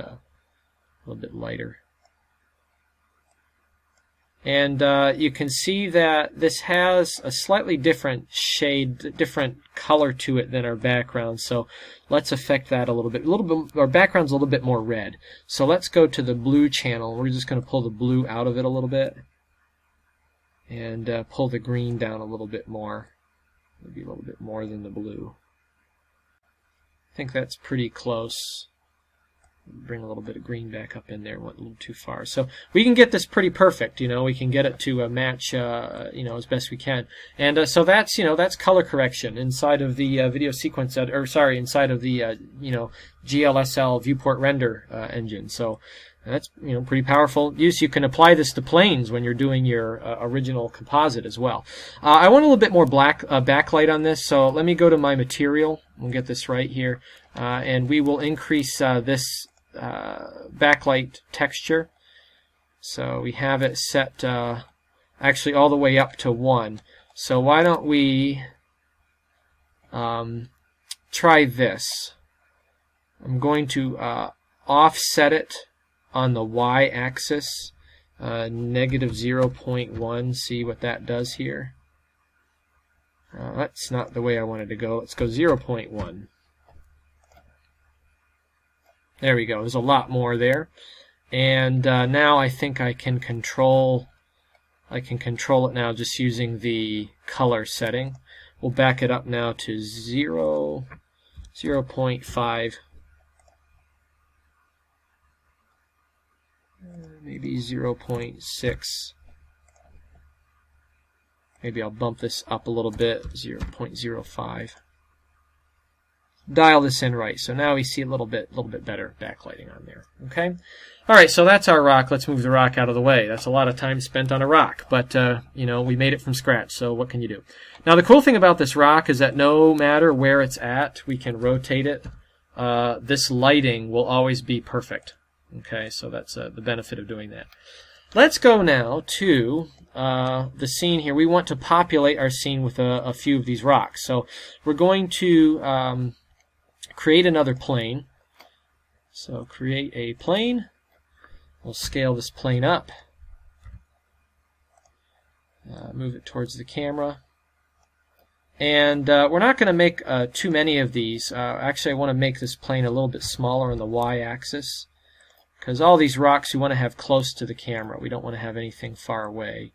lighter. And you can see that this has a slightly different shade, different color to it than our background. So let's affect that a little bit. Our background's a little bit more red. So let's go to the blue channel. We're just going to pull the blue out of it a little bit, and pull the green down a little bit more. Maybe a little bit more than the blue. I think that's pretty close. Bring a little bit of green back up in there. Went a little too far. So we can get this pretty perfect. We can get it to match, as best we can. And so that's, that's color correction inside of the video sequence, inside of the, GLSL Viewport render engine. So that's, pretty powerful use. You can apply this to planes when you're doing your original composite as well. I want a little bit more backlight on this. So let me go to my material. We'll get this right here, and we will increase this backlight texture. So we have it set actually all the way up to 1. So why don't we try this. I'm going to offset it on the y-axis, negative 0.1. See what that does here. That's not the way I wanted to go. Let's go 0.1. There we go. There's a lot more there. And now I think I can control it now just using the color setting. We'll back it up now to 0.5. Maybe 0.6. Maybe I'll bump this up a little bit, 0.05. Dial this in right. So now we see a little bit better backlighting on there. Okay. All right. So that's our rock. Let's move the rock out of the way. That's a lot of time spent on a rock, but we made it from scratch. So what can you do? Now the cool thing about this rock is that no matter where it's at, we can rotate it. This lighting will always be perfect. Okay. So that's the benefit of doing that. let's go now to the scene here. We want to populate our scene with a few of these rocks. So we're going to create another plane. So create a plane. We'll scale this plane up. Move it towards the camera. And we're not going to make too many of these. Actually, I want to make this plane a little bit smaller on the y-axis, because all these rocks we want to have close to the camera. We don't want to have anything far away.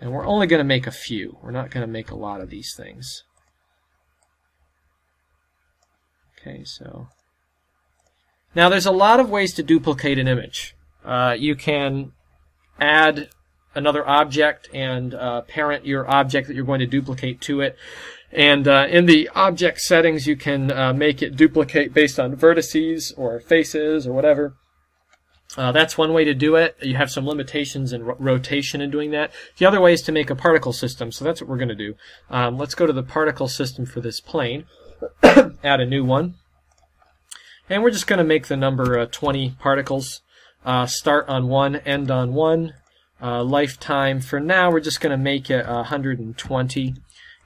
And we're only going to make a few. We're not going to make a lot of these things. Okay, so now there's a lot of ways to duplicate an image. You can add another object and parent your object that you're going to duplicate to it. And in the object settings, you can make it duplicate based on vertices or faces or whatever. That's one way to do it. You have some limitations in rotation in doing that. The other way is to make a particle system, so that's what we're going to do. Let's go to the particle system for this plane, add a new one, and we're just going to make the number 20 particles. Start on 1, end on 1. Lifetime, for now, we're just going to make it 120.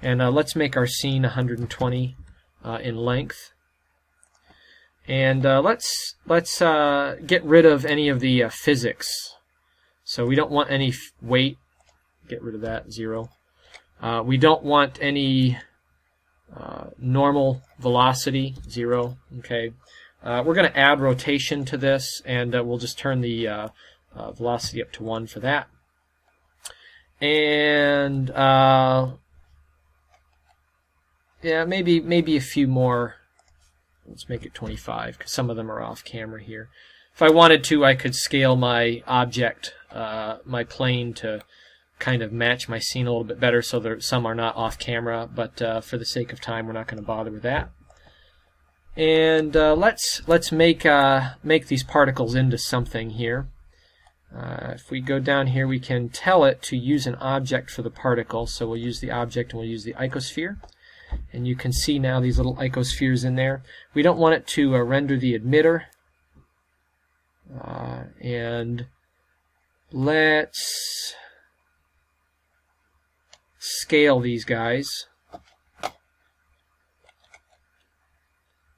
And let's make our scene 120 in length. And let's get rid of any of the physics. So we don't want any weight. Get rid of that, 0. We don't want any normal velocity, 0. Okay. We're going to add rotation to this, and we'll just turn the velocity up to 1 for that. And yeah, maybe a few more. Let's make it 25, because some of them are off camera here. If I wanted to, I could scale my object, my plane, to kind of match my scene a little bit better, so that some are not off camera. But for the sake of time, we're not going to bother with that. And let's make these particles into something here. If we go down here, we can tell it to use an object for the particle. So we'll use the object and we'll use the icosphere. And you can see now these little icospheres in there. We don't want it to render the emitter. And let's scale these guys.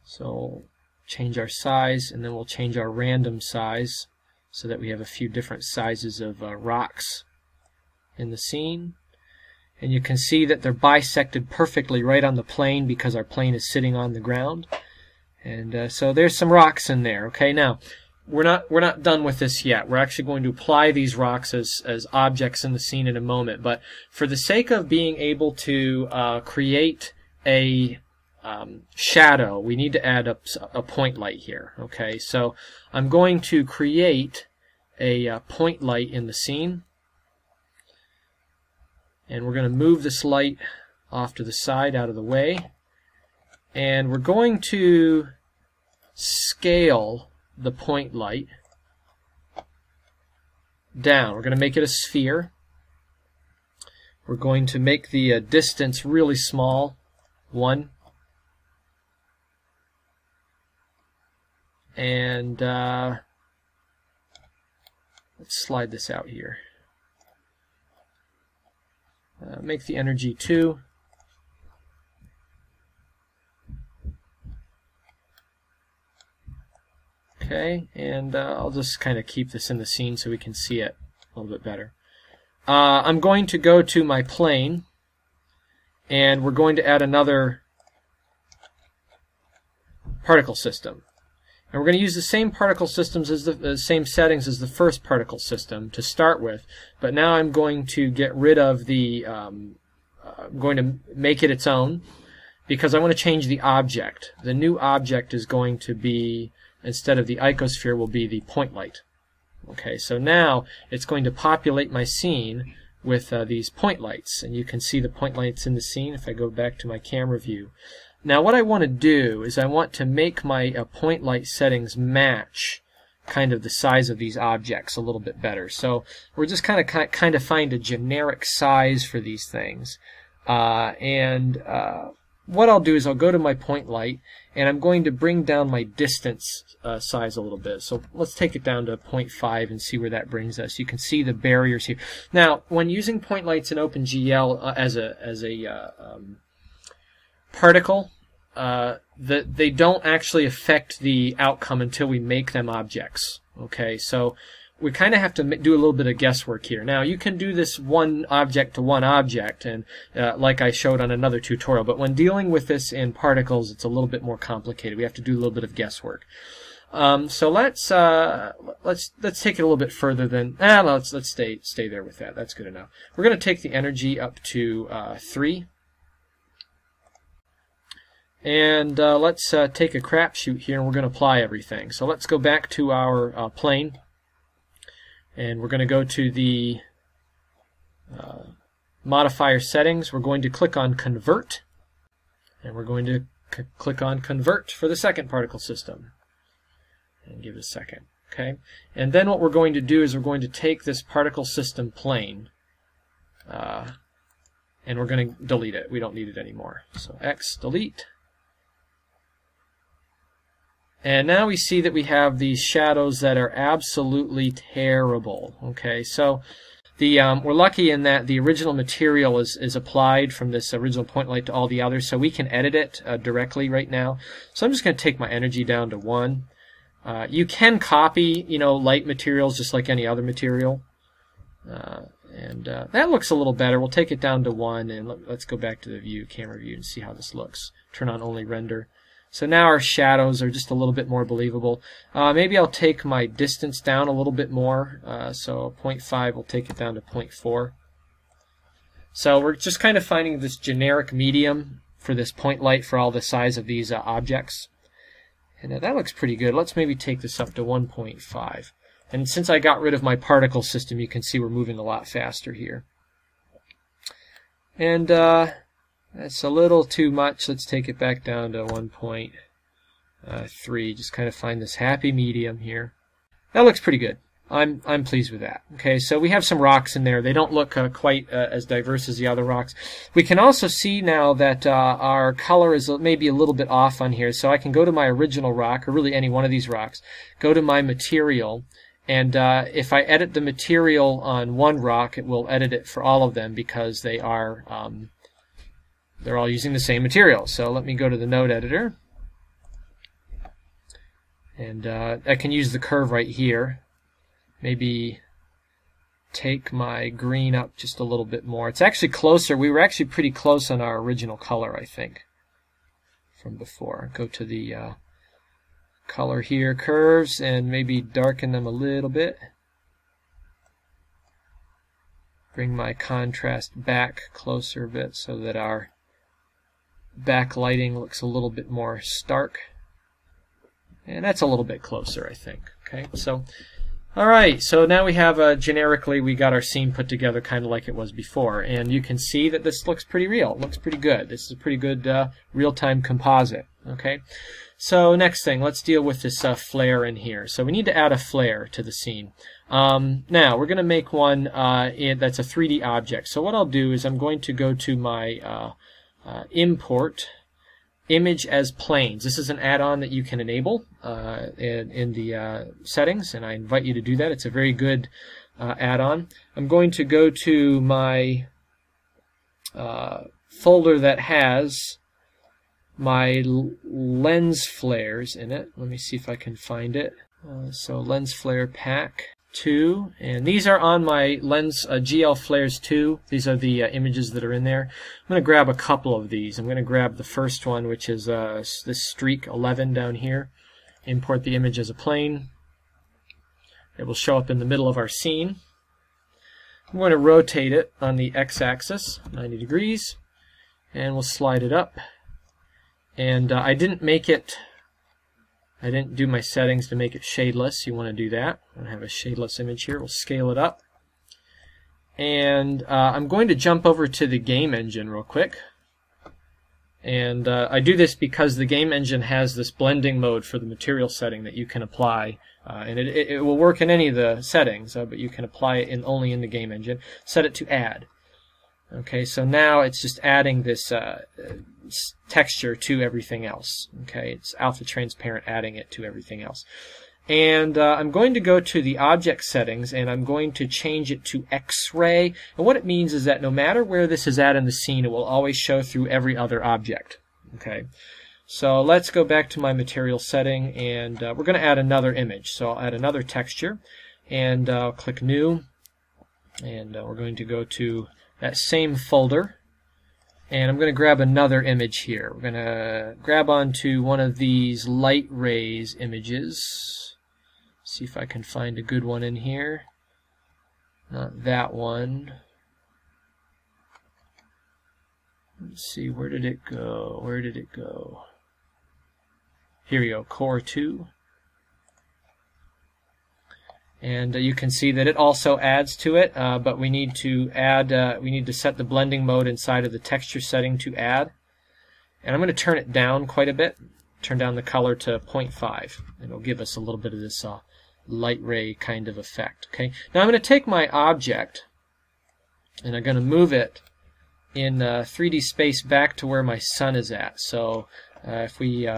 So change our size, and then we'll change our random size so that we have a few different sizes of rocks in the scene. And you can see that they're bisected perfectly right on the plane because our plane is sitting on the ground. And so there's some rocks in there. Okay, now we're not done with this yet. We're actually going to apply these rocks as objects in the scene in a moment. But for the sake of being able to create a shadow, we need to add a point light here. Okay, so I'm going to create a point light in the scene. And we're going to move this light off to the side, out of the way. And we're going to scale the point light down. We're going to make it a sphere. We're going to make the distance really small, 1. And let's slide this out here. Make the energy 2. Okay, and I'll just kind of keep this in the scene so we can see it a little bit better. I'm going to go to my plane, and we're going to add another particle system. And we're going to use the same particle systems as the same settings as the first particle system to start with, but now I'm going to get rid of the, I'm going to make it its own, because I want to change the object. The new object is going to be, instead of the icosphere, will be the point light. Okay, so now it's going to populate my scene with these point lights, and you can see the point lights in the scene if I go back to my camera view. Now what I want to do is I want to make my point light settings match kind of the size of these objects a little bit better. So we're just kind of find a generic size for these things. What what I'll do is I'll go to my point light, and I'm going to bring down my distance size a little bit. So let's take it down to 0.5 and see where that brings us. You can see the barriers here. Now, when using point lights in OpenGL as a particle, they don't actually affect the outcome until we make them objects. Okay, so we kind of have to do a little bit of guesswork here. Now, you can do this one object to one object, and like I showed on another tutorial, but when dealing with this in particles, it's a little bit more complicated. We have to do a little bit of guesswork. So let's take it a little bit further than let's stay there with that. That's good enough. We're going to take the energy up to 3. And let's take a crapshoot here, and we're going to apply everything. So let's go back to our plane, and we're going to go to the modifier settings. We're going to click on Convert, and we're going to click on Convert for the second particle system. And give it a second. Okay, and then what we're going to do is we're going to take this particle system plane, and we're going to delete it. We don't need it anymore. So X delete. And now we see that we have these shadows that are absolutely terrible. Okay, so we're lucky in that the original material is applied from this original point light to all the others, so we can edit it directly right now. So I'm just going to take my energy down to 1. You can copy, light materials just like any other material, and that looks a little better. We'll take it down to 1, and let's go back to the camera view, and see how this looks. Turn on only render. So now our shadows are just a little bit more believable. Maybe I'll take my distance down a little bit more. So 0.5, we'll take it down to 0.4. So we're just kind of finding this generic medium for this point light for all the size of these objects. And that looks pretty good. Let's maybe take this up to 1.5. And since I got rid of my particle system, you can see we're moving a lot faster here. And that's a little too much. Let's take it back down to 1.3. Just kind of find this happy medium here. That looks pretty good. I'm pleased with that. Okay, so we have some rocks in there. They don't look quite as diverse as the other rocks. We can also see now that our color is maybe a little bit off on here. So I can go to my original rock, or really any one of these rocks, go to my material, and if I edit the material on one rock, it will edit it for all of them because they are they're all using the same material. So let me go to the node editor, and I can use the curve right here. Maybe take my green up just a little bit more. It's actually closer. We were actually pretty close on our original color, I think, from before. Go to the color here, curves, and maybe darken them a little bit. Bring my contrast back closer a bit so that our backlighting looks a little bit more stark. And that's a little bit closer, I think. Okay, so alright, so now we have generically we got our scene put together kind of like it was before, and you can see that this looks pretty real. It looks pretty good. This is a pretty good real-time composite. Okay, so next thing, let's deal with this flare in here. So we need to add a flare to the scene. Now we're going to make one that's a 3D object. So what I'll do is I'm going to go to my import image as planes. This is an add-on that you can enable in the settings, and I invite you to do that. It's a very good add-on. I'm going to go to my folder that has my lens flares in it. Let me see if I can find it. So lens flare pack 2, and these are on my lens GL flares 2. These are the images that are in there. I'm going to grab a couple of these. I'm going to grab the first one, which is this streak 11 down here. Import the image as a plane. It will show up in the middle of our scene. I'm going to rotate it on the x-axis 90 degrees, and we'll slide it up. And I didn't do my settings to make it shadeless. You want to do that. I'm going to have a shadeless image here. We'll scale it up. And I'm going to jump over to the game engine real quick. And I do this because the game engine has this blending mode for the material setting that you can apply. And it will work in any of the settings, but you can apply it only in the game engine. Set it to add. Okay, so now it's just adding this texture to everything else. Okay, it's alpha transparent, adding it to everything else. And I'm going to go to the object settings, and I'm going to change it to X-ray. And what it means is that no matter where this is at in the scene, it will always show through every other object. Okay, so let's go back to my material setting, and we're going to add another image. So I'll add another texture, and I'll click New, and we're going to go to that same folder, and I'm going to grab another image here. We're going to grab onto one of these light rays images. See if I can find a good one in here. Not that one. Let's see, where did it go? Where did it go? Here we go, Core 2. And you can see that it also adds to it, but we need to add. We need to set the blending mode inside of the texture setting to add. And I'm going to turn it down quite a bit. Turn down the color to 0.5, and it'll give us a little bit of this light ray kind of effect. Okay. Now I'm going to take my object, and I'm going to move it in 3D space back to where my sun is at. So if we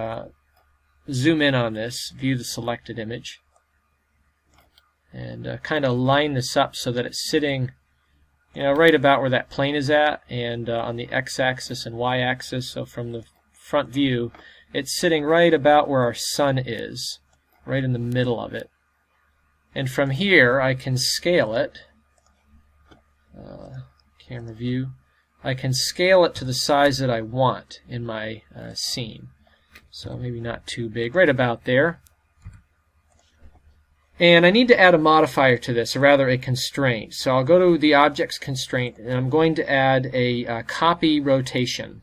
zoom in on this, view the selected image, and kind of line this up so that it's sitting, right about where that plane is at, and on the x-axis and y-axis. So from the front view, it's sitting right about where our sun is, right in the middle of it. And from here, I can scale it. Camera view. I can scale it to the size that I want in my scene. So maybe not too big, right about there. And I need to add a modifier to this, or rather a constraint. So I'll go to the objects constraint, and I'm going to add a copy rotation.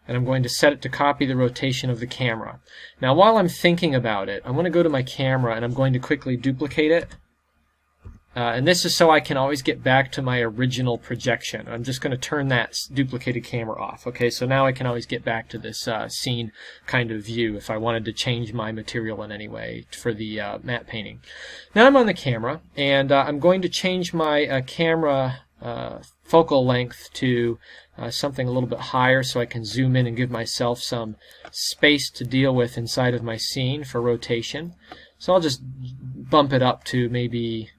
And I'm going to set it to copy the rotation of the camera. Now while I'm thinking about it, I'm going to go to my camera, and I'm going to quickly duplicate it. And this is so I can always get back to my original projection. I'm just going to turn that duplicated camera off. Okay, so now I can always get back to this scene kind of view if I wanted to change my material in any way for the matte painting. Now I'm on the camera, and I'm going to change my camera focal length to something a little bit higher so I can zoom in and give myself some space to deal with inside of my scene for rotation. So I'll just bump it up to maybe,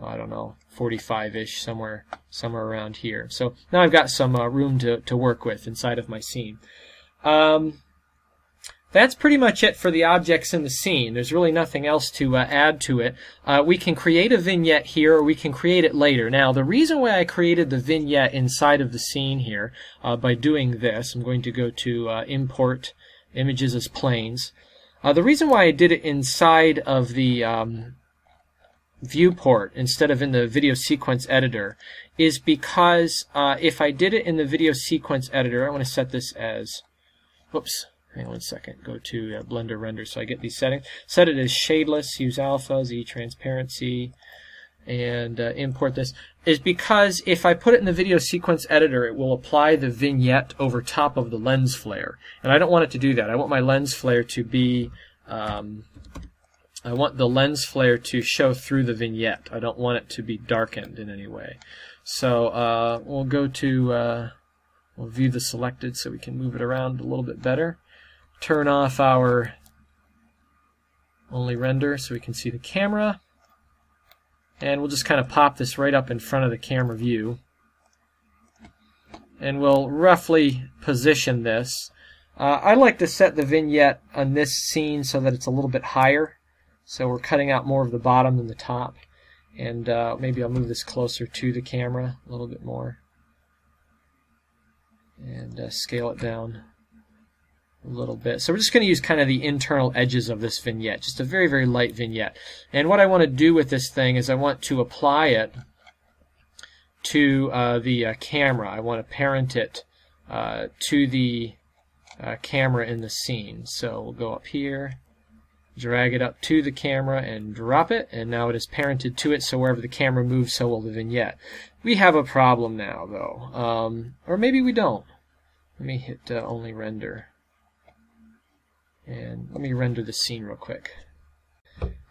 I don't know, 45-ish, somewhere around here. So now I've got some room to work with inside of my scene. That's pretty much it for the objects in the scene. There's really nothing else to add to it. We can create a vignette here, or we can create it later. Now, the reason why I created the vignette inside of the scene here, by doing this, I'm going to go to Import Images as Planes. The reason why I did it inside of the Viewport instead of in the video sequence editor is because if I did it in the video sequence editor, I want to set this as, whoops, hang on 1 second, go to Blender Render so I get these settings. Set it as Shadeless, use alpha, Z transparency, and import this, is because if I put it in the video sequence editor, it will apply the vignette over top of the lens flare. And I don't want it to do that. I want my lens flare to be I want the lens flare to show through the vignette. I don't want it to be darkened in any way. So we'll go to, we'll view the selected so we can move it around a little bit better. Turn off our only render so we can see the camera. And we'll just kind of pop this right up in front of the camera view. And we'll roughly position this. I like to set the vignette on this scene so that it's a little bit higher. So we're cutting out more of the bottom than the top. And maybe I'll move this closer to the camera a little bit more. And scale it down a little bit. So we're just going to use kind of the internal edges of this vignette. Just a very, very light vignette. And what I want to do with this thing is I want to apply it to the camera. I want to parent it to the camera in the scene. So we'll go up here, drag it up to the camera and drop it, and now it is parented to it, so wherever the camera moves, so will the vignette. We have a problem now, though. Or maybe we don't. Let me hit only render. And let me render the scene real quick.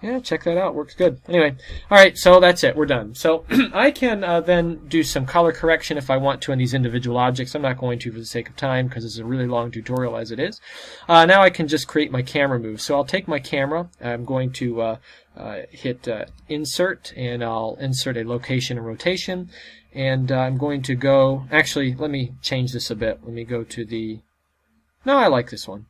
Yeah, check that out. Works good. Anyway, all right, so that's it. We're done. So I can then do some color correction if I want to on these individual objects. I'm not going to for the sake of time because it's a really long tutorial as it is. Now I can just create my camera move. So I'll take my camera. I'm going to hit Insert, and I'll insert a location and rotation. And I'm going to go... Actually, let me change this a bit. Let me go to the... No, I like this one.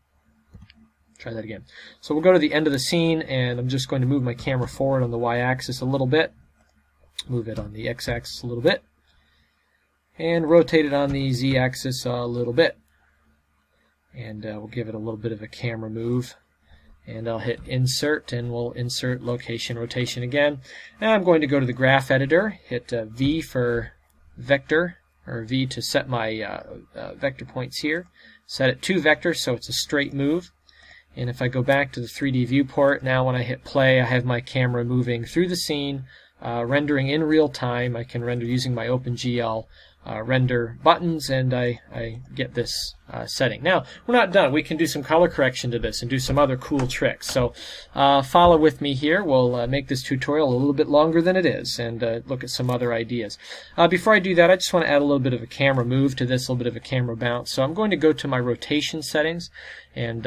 Try that again. So we'll go to the end of the scene, and I'm just going to move my camera forward on the y-axis a little bit, move it on the x-axis a little bit, and rotate it on the z-axis a little bit. And we'll give it a little bit of a camera move. And I'll hit Insert, and we'll insert location, rotation again. And I'm going to go to the graph editor, hit V for vector, or V to set my vector points here. Set it to vector, so it's a straight move. And if I go back to the 3D viewport, now when I hit play, I have my camera moving through the scene, rendering in real time. I can render using my OpenGL render buttons, and I get this setting. Now, we're not done. We can do some color correction to this and do some other cool tricks. So follow with me here. We'll make this tutorial a little bit longer than it is and look at some other ideas. Before I do that, I just want to add a little bit of a camera move to this, a little bit of a camera bounce. So I'm going to go to my rotation settings, and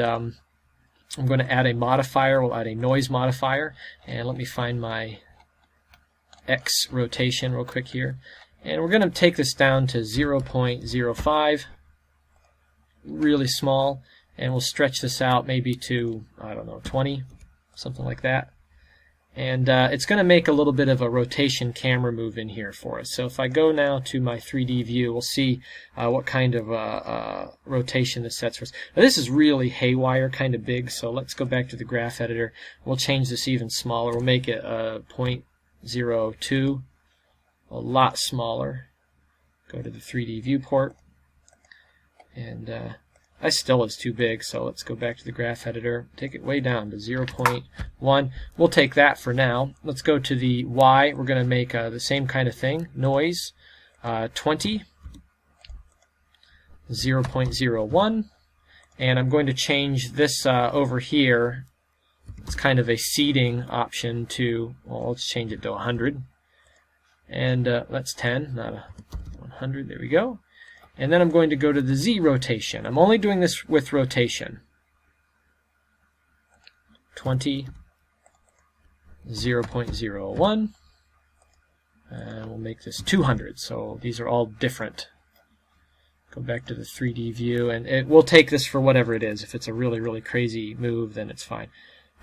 I'm going to add a modifier. We'll add a noise modifier, and let me find my X rotation real quick here. And we're going to take this down to 0.05, really small, and we'll stretch this out maybe to, I don't know, 20, something like that. And it's going to make a little bit of a rotation camera move in here for us. So if I go now to my 3D view, we'll see what kind of rotation this sets for us. Now, this is really haywire, kind of big, so let's go back to the graph editor. We'll change this even smaller. We'll make it 0.02, a lot smaller. Go to the 3D viewport, and that still is too big, so let's go back to the graph editor, take it way down to 0.1. We'll take that for now. Let's go to the Y. We're going to make the same kind of thing. Noise, 20, 0.01, and I'm going to change this over here. It's kind of a seeding option to, well, let's change it to 100. And that's 10, not a 100. There we go. And then I'm going to go to the Z rotation. I'm only doing this with rotation. 20, 0.01, and we'll make this 200. So these are all different. Go back to the 3D view, and we'll take this for whatever it is. If it's a really, really crazy move, then it's fine.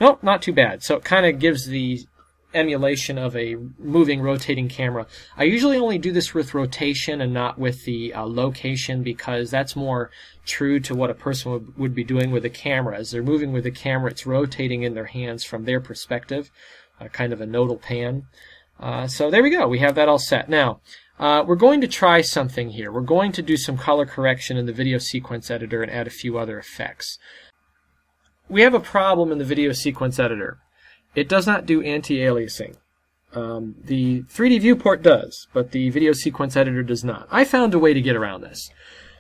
Nope, not too bad. So it kind of gives the emulation of a moving, rotating camera. I usually only do this with rotation and not with the location, because that's more true to what a person would be doing with a camera. As they're moving with the camera, it's rotating in their hands from their perspective, kind of a nodal pan. So there we go. We have that all set. Now, we're going to try something here. We're going to do some color correction in the video sequence editor and add a few other effects. We have a problem in the video sequence editor. It does not do anti-aliasing. The 3D viewport does, but the video sequence editor does not. I found a way to get around this.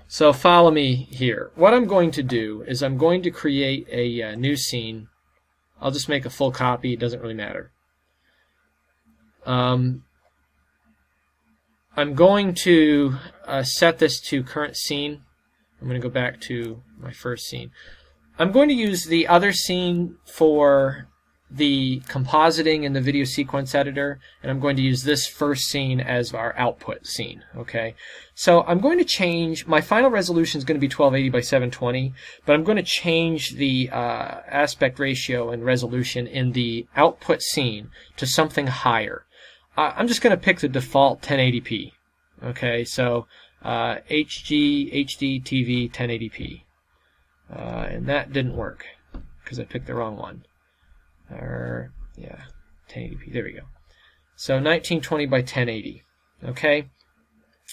So follow me here. What I'm going to do is I'm going to create a new scene. I'll just make a full copy. It doesn't really matter. I'm going to set this to current scene. I'm going to go back to my first scene. I'm going to use the other scene for the compositing in the video sequence editor, and I'm going to use this first scene as our output scene. Okay, so I'm going to change, my final resolution is going to be 1280 by 720, but I'm going to change the aspect ratio and resolution in the output scene to something higher. I'm just going to pick the default 1080p. Okay, so HG, HD, TV, 1080p. And that didn't work because I picked the wrong one. Yeah, 1080p. There we go. So 1920 by 1080. Okay.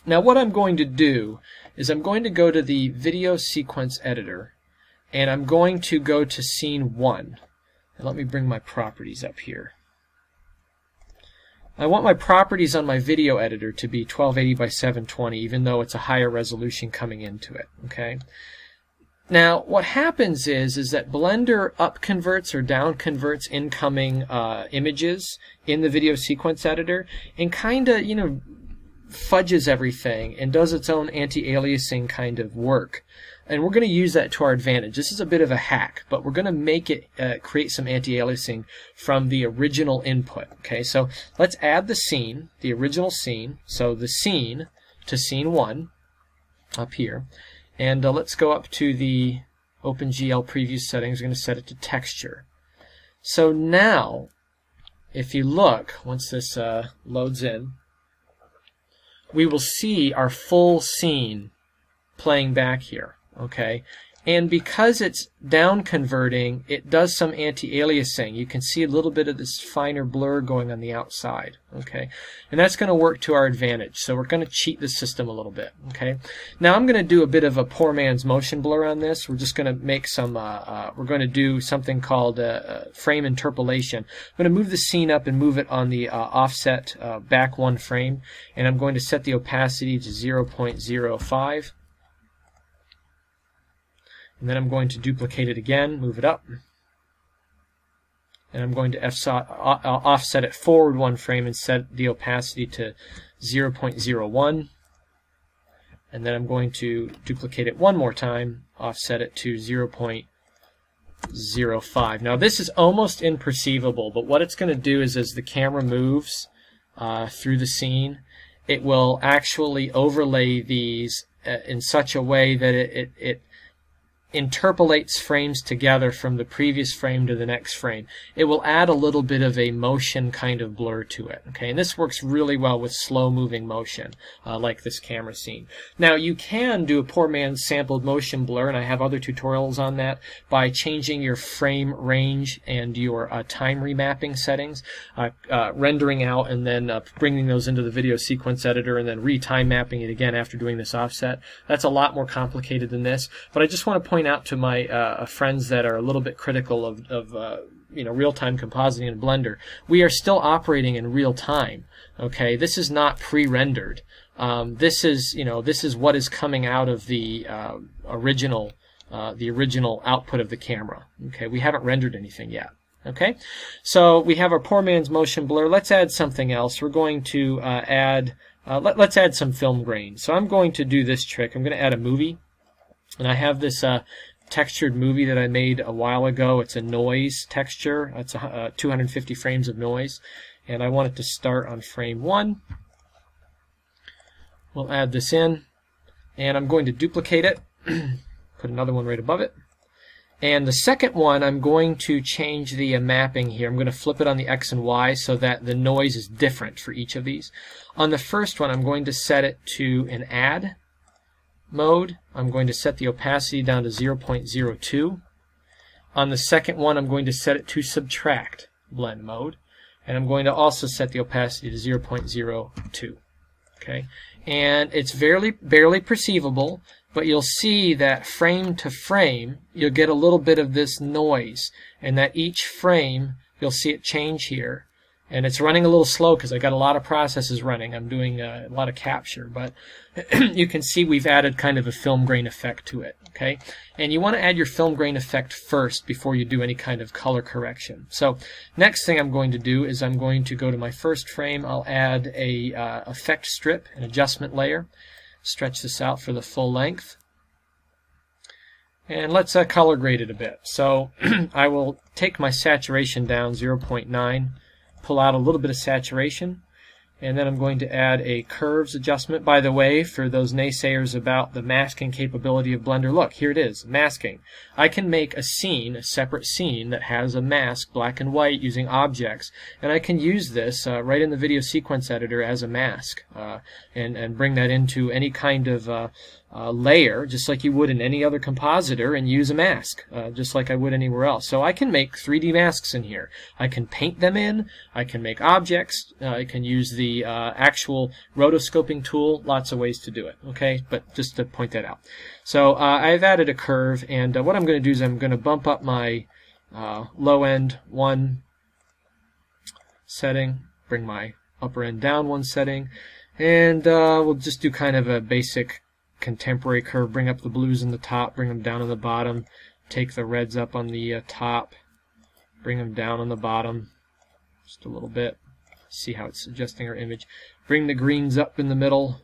Now what I'm going to do is I'm going to go to the video sequence editor, and I'm going to go to scene 1. And let me bring my properties up here. I want my properties on my video editor to be 1280 by 720, even though it's a higher resolution coming into it. Okay. Now, what happens is that Blender up converts or down converts incoming images in the video sequence editor and kind of, fudges everything and does its own anti-aliasing kind of work. And we're going to use that to our advantage. This is a bit of a hack, but we're going to make it create some anti-aliasing from the original input. Okay, so let's add the scene, the original scene. So the scene to scene 1 up here. And let's go up to the OpenGL preview settings. We're going to set it to texture. So now, if you look, once this loads in, we will see our full scene playing back here. Okay, and because it's down converting, it does some anti-aliasing. You can see a little bit of this finer blur going on the outside. Okay, and that's going to work to our advantage. So we're going to cheat the system a little bit. Okay, now I'm going to do a bit of a poor man's motion blur on this. We're just going to make some. We're going to do something called frame interpolation. I'm going to move the scene up and move it on the offset back 1 frame, and I'm going to set the opacity to 0.05. And then I'm going to duplicate it again, move it up. And I'm going to offset it forward 1 frame and set the opacity to 0.01. And then I'm going to duplicate it 1 more time, offset it to 0.05. Now this is almost imperceivable, but what it's going to do is as the camera moves through the scene, it will actually overlay these in such a way that it interpolates frames together from the previous frame to the next frame. It will add a little bit of a motion kind of blur to it. Okay, and this works really well with slow moving motion, like this camera scene. Now you can do a poor man's sampled motion blur, and I have other tutorials on that, by changing your frame range and your time remapping settings, rendering out and then bringing those into the video sequence editor and then re-time mapping it again after doing this offset. That's a lot more complicated than this, but I just want to point out to my friends that are a little bit critical of real-time compositing in Blender, we are still operating in real time. Okay, this is not pre-rendered. This is what is coming out of the original output of the camera. Okay, we haven't rendered anything yet. Okay, so we have our poor man's motion blur. Let's add something else. We're going to let's add some film grain. So I'm going to do this trick. I'm going to add a movie. And I have this textured movie that I made a while ago. It's a noise texture. It's 250 frames of noise. And I want it to start on frame 1. We'll add this in. And I'm going to duplicate it. Put another one right above it. And the second one, I'm going to change the mapping here. I'm going to flip it on the X and Y so that the noise is different for each of these. On the first one, I'm going to set it to an add mode. I'm going to set the opacity down to 0.02. On the second one, I'm going to set it to subtract blend mode, and I'm going to also set the opacity to 0.02. Okay, and it's barely perceivable, but you'll see that frame to frame, you'll get a little bit of this noise, and that each frame, you'll see it change here. And it's running a little slow because I got a lot of processes running. I'm doing a lot of capture, but you can see we've added kind of a film grain effect to it. Okay, and you want to add your film grain effect first before you do any kind of color correction. So next thing I'm going to do is I'm going to go to my first frame. I'll add a effect strip, an adjustment layer. Stretch this out for the full length. And let's color grade it a bit. So I will take my saturation down 0.9. Pull out a little bit of saturation, and then I'm going to add a curves adjustment. By the way, for those naysayers about the masking capability of Blender, look, here it is, masking. I can make a scene, a separate scene that has a mask, black and white, using objects, and I can use this right in the video sequence editor as a mask, and bring that into any kind of layer, just like you would in any other compositor, and use a mask, just like I would anywhere else. So I can make 3D masks in here. I can paint them in, I can make objects, I can use the actual rotoscoping tool, lots of ways to do it, okay? But just to point that out. So I've added a curve, and what I'm going to do is I'm going to bump up my low end 1 setting, bring my upper end down 1 setting, and we'll just do kind of a basic contemporary curve, bring up the blues in the top, bring them down on the bottom, take the reds up on the top, bring them down on the bottom just a little bit. See how it's adjusting our image. Bring the greens up in the middle,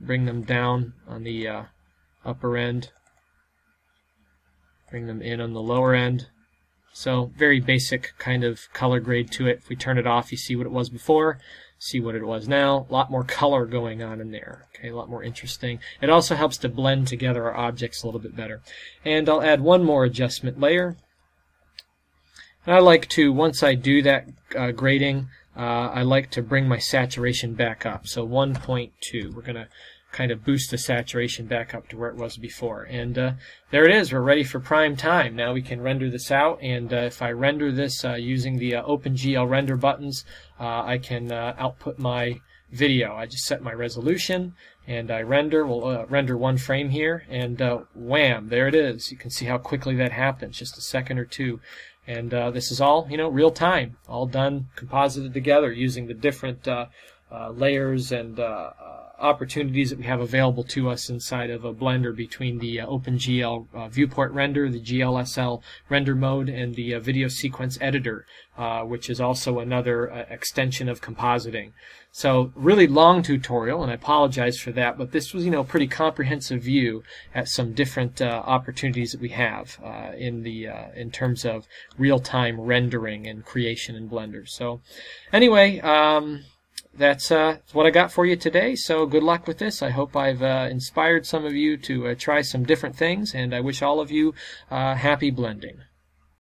bring them down on the upper end, bring them in on the lower end. So very basic kind of color grade to it. If we turn it off, you see what it was before, see what it was now. A lot more color going on in there. Okay, a lot more interesting. It also helps to blend together our objects a little bit better. And I'll add one more adjustment layer. And I like to, once I do that grading, I like to bring my saturation back up. So 1.2. We're going to kind of boost the saturation back up to where it was before. And there it is. We're ready for prime time. Now we can render this out. And if I render this using the OpenGL render buttons, I can output my video. I just set my resolution and I render. We'll render one frame here, and wham, there it is. You can see how quickly that happens, just a second or two. And this is all, real time, all done, composited together using the different layers and opportunities that we have available to us inside of a Blender between the OpenGL Viewport render, the GLSL render mode, and the video sequence editor, which is also another extension of compositing. So really long tutorial, and I apologize for that, but this was, a pretty comprehensive view at some different opportunities that we have in terms of real-time rendering and creation in Blender. So anyway, that's what I got for you today. So good luck with this. I hope I've inspired some of you to try some different things, and I wish all of you happy blending.